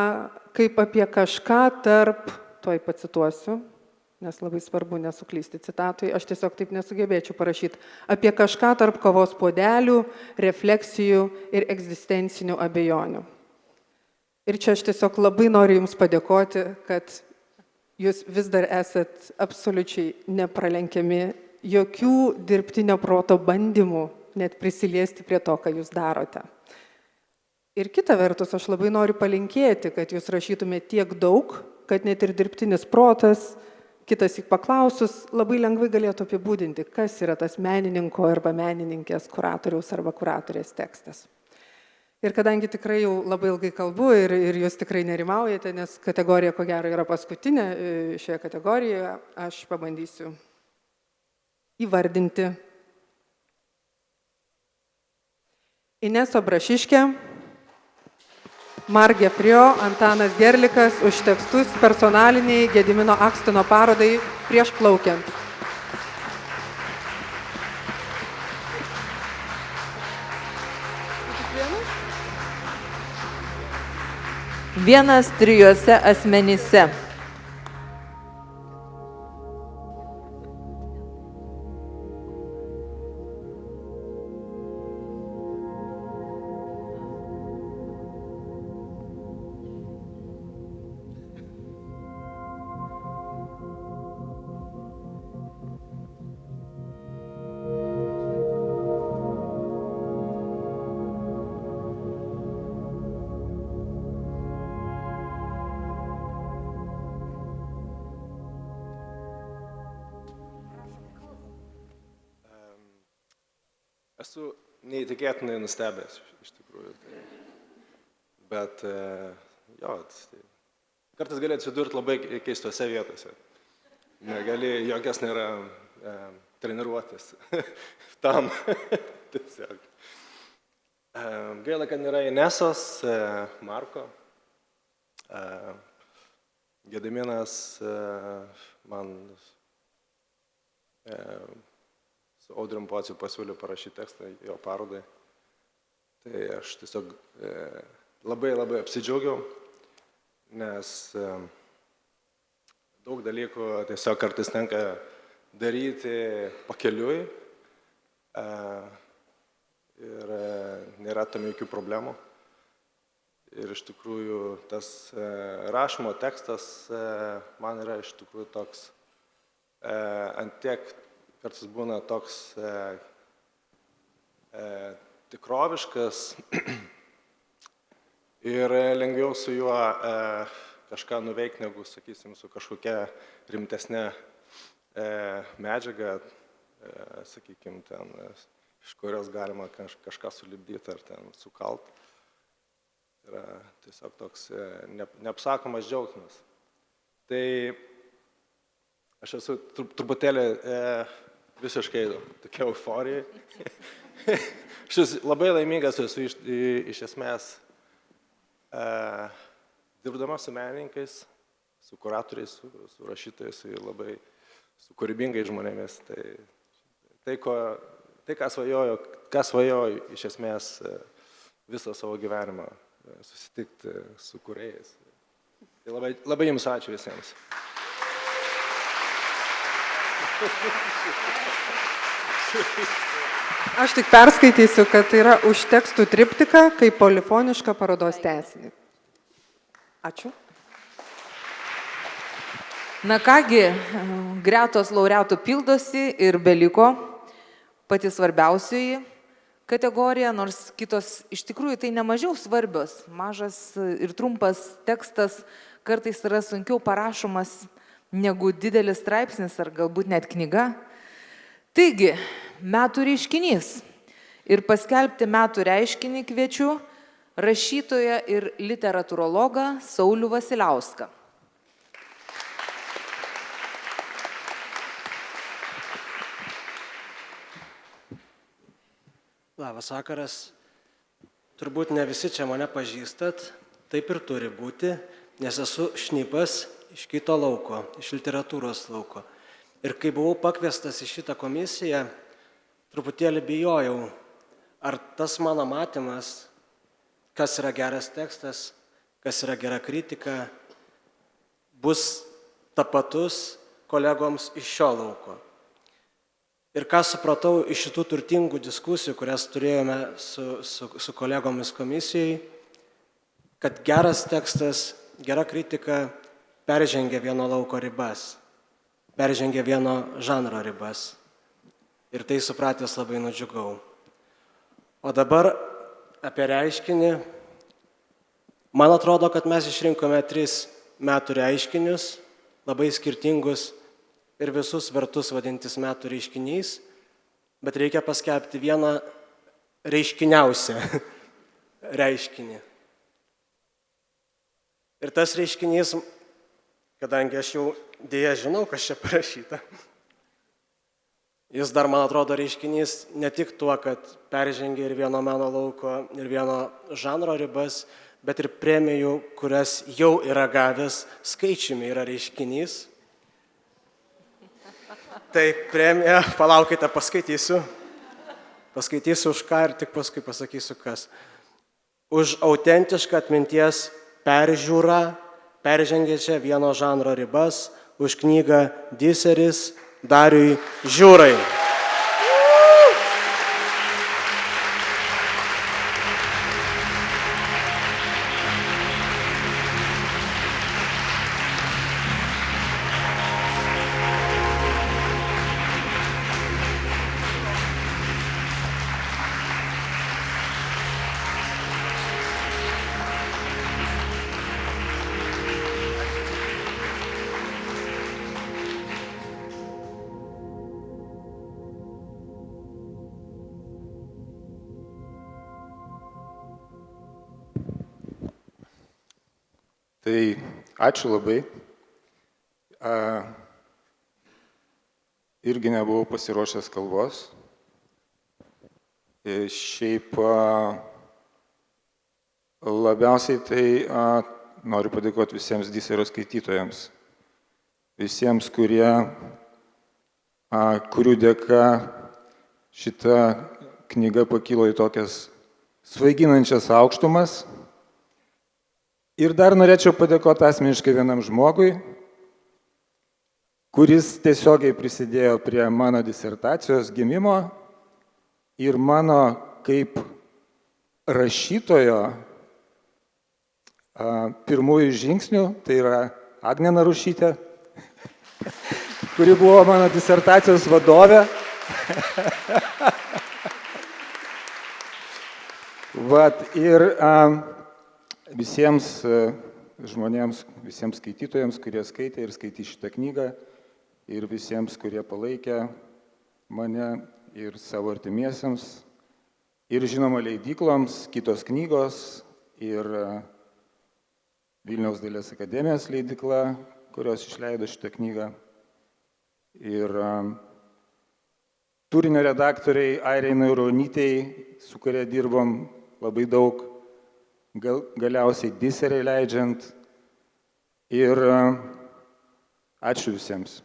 Speaker 22: kaip apie kažką tarp, tuoj pacituosiu, nes labai svarbu nesuklysti citatui, aš tiesiog taip nesugebėčiau parašyti, apie kažką tarp kavos puodelių, refleksijų ir egzistencinių abejonių. Ir čia aš tiesiog labai noriu Jums padėkoti, kad Jūs vis dar esat absoliučiai nepralenkiami, jokių dirbtinio proto bandymų net prisiliesti prie to, ką jūs darote. Ir kita vertus, aš labai noriu palinkėti, kad jūs rašytumėte tiek daug, kad net ir dirbtinis protas, kitas įk paklausus, labai lengvai galėtų apibūdinti, kas yra tas menininko arba menininkės, kuratoriaus arba kuratorės tekstas. Ir kadangi tikrai jau labai ilgai kalbu ir jūs tikrai nerimaujate, nes kategorija, ko gero, yra paskutinė šioje kategorijoje, aš pabandysiu įvardinti Ineso Brašiškę, Margė Frio, Antanas Gerlikas už tekstus personaliniai Gedimino Akstino parodai Prieš plaukiant.
Speaker 1: Vienas trijuose asmenyse.
Speaker 4: Esu neįtikėtinai nustebęs, iš tikrųjų. Bet, jo, kartais gali atsidurti labai keistose vietose. Negali, jokios nėra treniruotis tam. Tiesiog. Gaila, kad nėra Inesos, Marko. Gediminas man su Audrium Pociu pasiūlė parašyti tekstą jo parodai. Tai aš tiesiog labai apsidžiaugiau, nes daug dalykų tiesiog kartais tenka daryti pakeliui ir nėra tam jokių problemų. Ir iš tikrųjų tas rašymo tekstas man yra iš tikrųjų toks antiek kartais būna toks tikroviškas ir lengviau su juo kažką nuveikti, negu, sakysim, su kažkokia rimtesnė medžiaga, sakykim, ten, iš kurios galima kažką sulipdyti ar ten sukalt. Tai yra tiesiog toks neapsakomas džiaugsmas. Tai aš esu truputėlį visiškai tokia euforija. Aš labai laimingas esu iš esmės dirbdamas su menininkais, su kuratoriais, su rašytojais, labai su kūrybingais žmonėmis. Tai ką svajoju iš esmės visą savo gyvenimą susitikti su kūrėjais. Tai labai jums ačiū visiems.
Speaker 22: Aš tik perskaitysiu, kad tai yra už tekstų triptiką kaip polifonišką parodos tęsinį. Ačiū.
Speaker 1: Na kągi, gretos laureatų pildosi ir beliko pati svarbiausioji kategorija, nors kitos iš tikrųjų tai nemažiau svarbios. Mažas ir trumpas tekstas kartais yra sunkiau parašomas negu didelis straipsnis ar galbūt net knyga. Taigi, metų reiškinys. Ir paskelbti metų reiškinį kviečiu rašytoją ir literatūrologą Saulių Vasiliauską.
Speaker 5: Labas vakaras. Turbūt ne visi čia mane pažįstat, taip ir turi būti, nes esu šnipas iš kito lauko, iš literatūros lauko. Ir kai buvau pakviestas į šitą komisiją, truputėlį bijojau, ar tas mano matymas, kas yra geras tekstas, kas yra gera kritika, bus tapatus kolegoms iš šio lauko. Ir ką supratau iš šitų turtingų diskusijų, kurias turėjome su kolegomis komisijai, kad geras tekstas, gera kritika peržengia vieno lauko ribas, peržengia vieno žanro ribas. ir tai supratęs labai nudžiugau. O dabar apie reiškinį. Man atrodo, kad mes išrinkome 3 metų reiškinius, labai skirtingus ir visus vertus vadintis metų reiškiniais, bet reikia paskelbti vieną reiškiniausią reiškinį. Ir tas reiškinys, kadangi aš jau dėja žinau, kas čia parašyta, jis dar, man atrodo, reiškinys ne tik tuo, kad peržengia ir vieno meno lauko, ir vieno žanro ribas, bet ir premijų, kurias jau yra gavęs, skaičiumi yra reiškinys. Tai premija, palaukite, paskaitysiu. Paskaitysiu už ką ir tik paskui pasakysiu kas. Už autentišką atminties peržiūrą, peržengiančią vieno žanro ribas, už knygą Diseris Dariui Žiūrai.
Speaker 9: Tai ačiū labai. Irgi nebuvau pasiruošęs kalbos. Šiaip labiausiai tai noriu padėkoti visiems Diserio skaitytojams. Visiems, kurių dėka šita knyga pakilo į tokias svaiginančias aukštumas. Ir dar norėčiau padėkoti asmeniškai vienam žmogui, kuris tiesiogiai prisidėjo prie mano disertacijos gimimo ir mano kaip rašytojo pirmųjų žingsnių, tai yra Agnė Narušytė, kuri buvo mano disertacijos vadovė. Ir visiems žmonėms, visiems skaitytojams, kurie skaitė ir skaitys šitą knygą, ir visiems, kurie palaikė mane ir savo artimiesiems, ir žinoma leidykloms, kitos knygos, ir Vilniaus dailės akademijos leidykla, kurios išleido šitą knygą, ir turinio redaktoriai Airai Nauronytei, su kuria dirbom labai daug, galiausiai Diseriai leidžiant, ir ačiū visiems.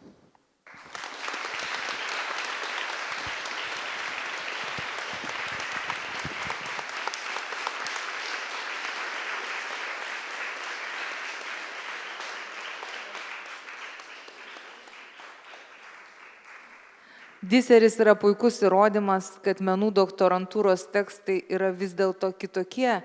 Speaker 1: Diseris yra puikus įrodymas, kad menų doktorantūros tekstai yra vis dėlto kitokie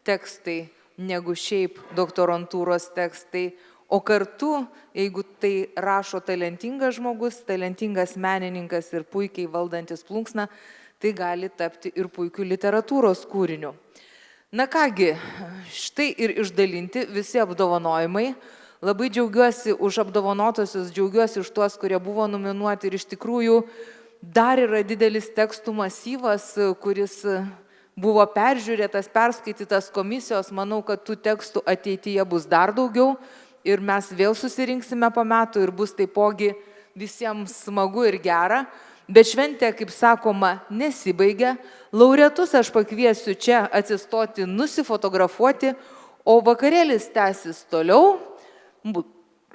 Speaker 1: tekstai negu šiaip doktorantūros tekstai, o kartu, jeigu tai rašo talentingas žmogus, talentingas menininkas ir puikiai valdantis plunksną, tai gali tapti ir puikiu literatūros kūriniu. Na kągi, štai ir išdalinti visi apdovanojimai. Labai džiaugiuosi už apdovanotosius, džiaugiuosi už tuos, kurie buvo nominuoti, ir iš tikrųjų dar yra didelis tekstų masyvas, kuris buvo peržiūrėtas, perskaitytas komisijos. Manau, kad tų tekstų ateityje bus dar daugiau ir mes vėl susirinksime po metų ir bus taipogi visiems smagu ir gera. Bet šventė, kaip sakoma, nesibaigia. Laureatus aš pakviesiu čia atsistoti, nusifotografuoti, o vakarėlis tęsis toliau.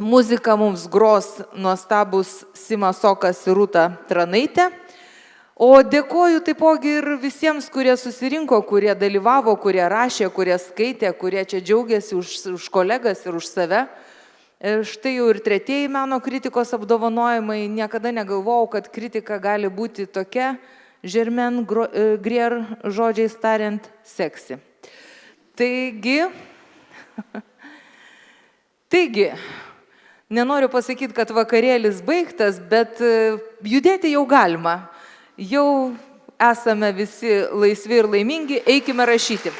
Speaker 1: Muziką mums gros nuostabus Simas Sokas ir Rūta Tranaitė. O dėkoju taipogi ir visiems, kurie susirinko, kurie dalyvavo, kurie rašė, kurie skaitė, kurie čia džiaugiasi už kolegas ir už save. Štai jau ir 3 meno kritikos apdovanojimai. Niekada negalvojau, kad kritika gali būti tokia, Germaine Greer žodžiais tariant, seksi. Taigi, nenoriu pasakyti, kad vakarėlis baigtas, bet judėti jau galima. jau esame visi laisvi ir laimingi, eikime rašyti.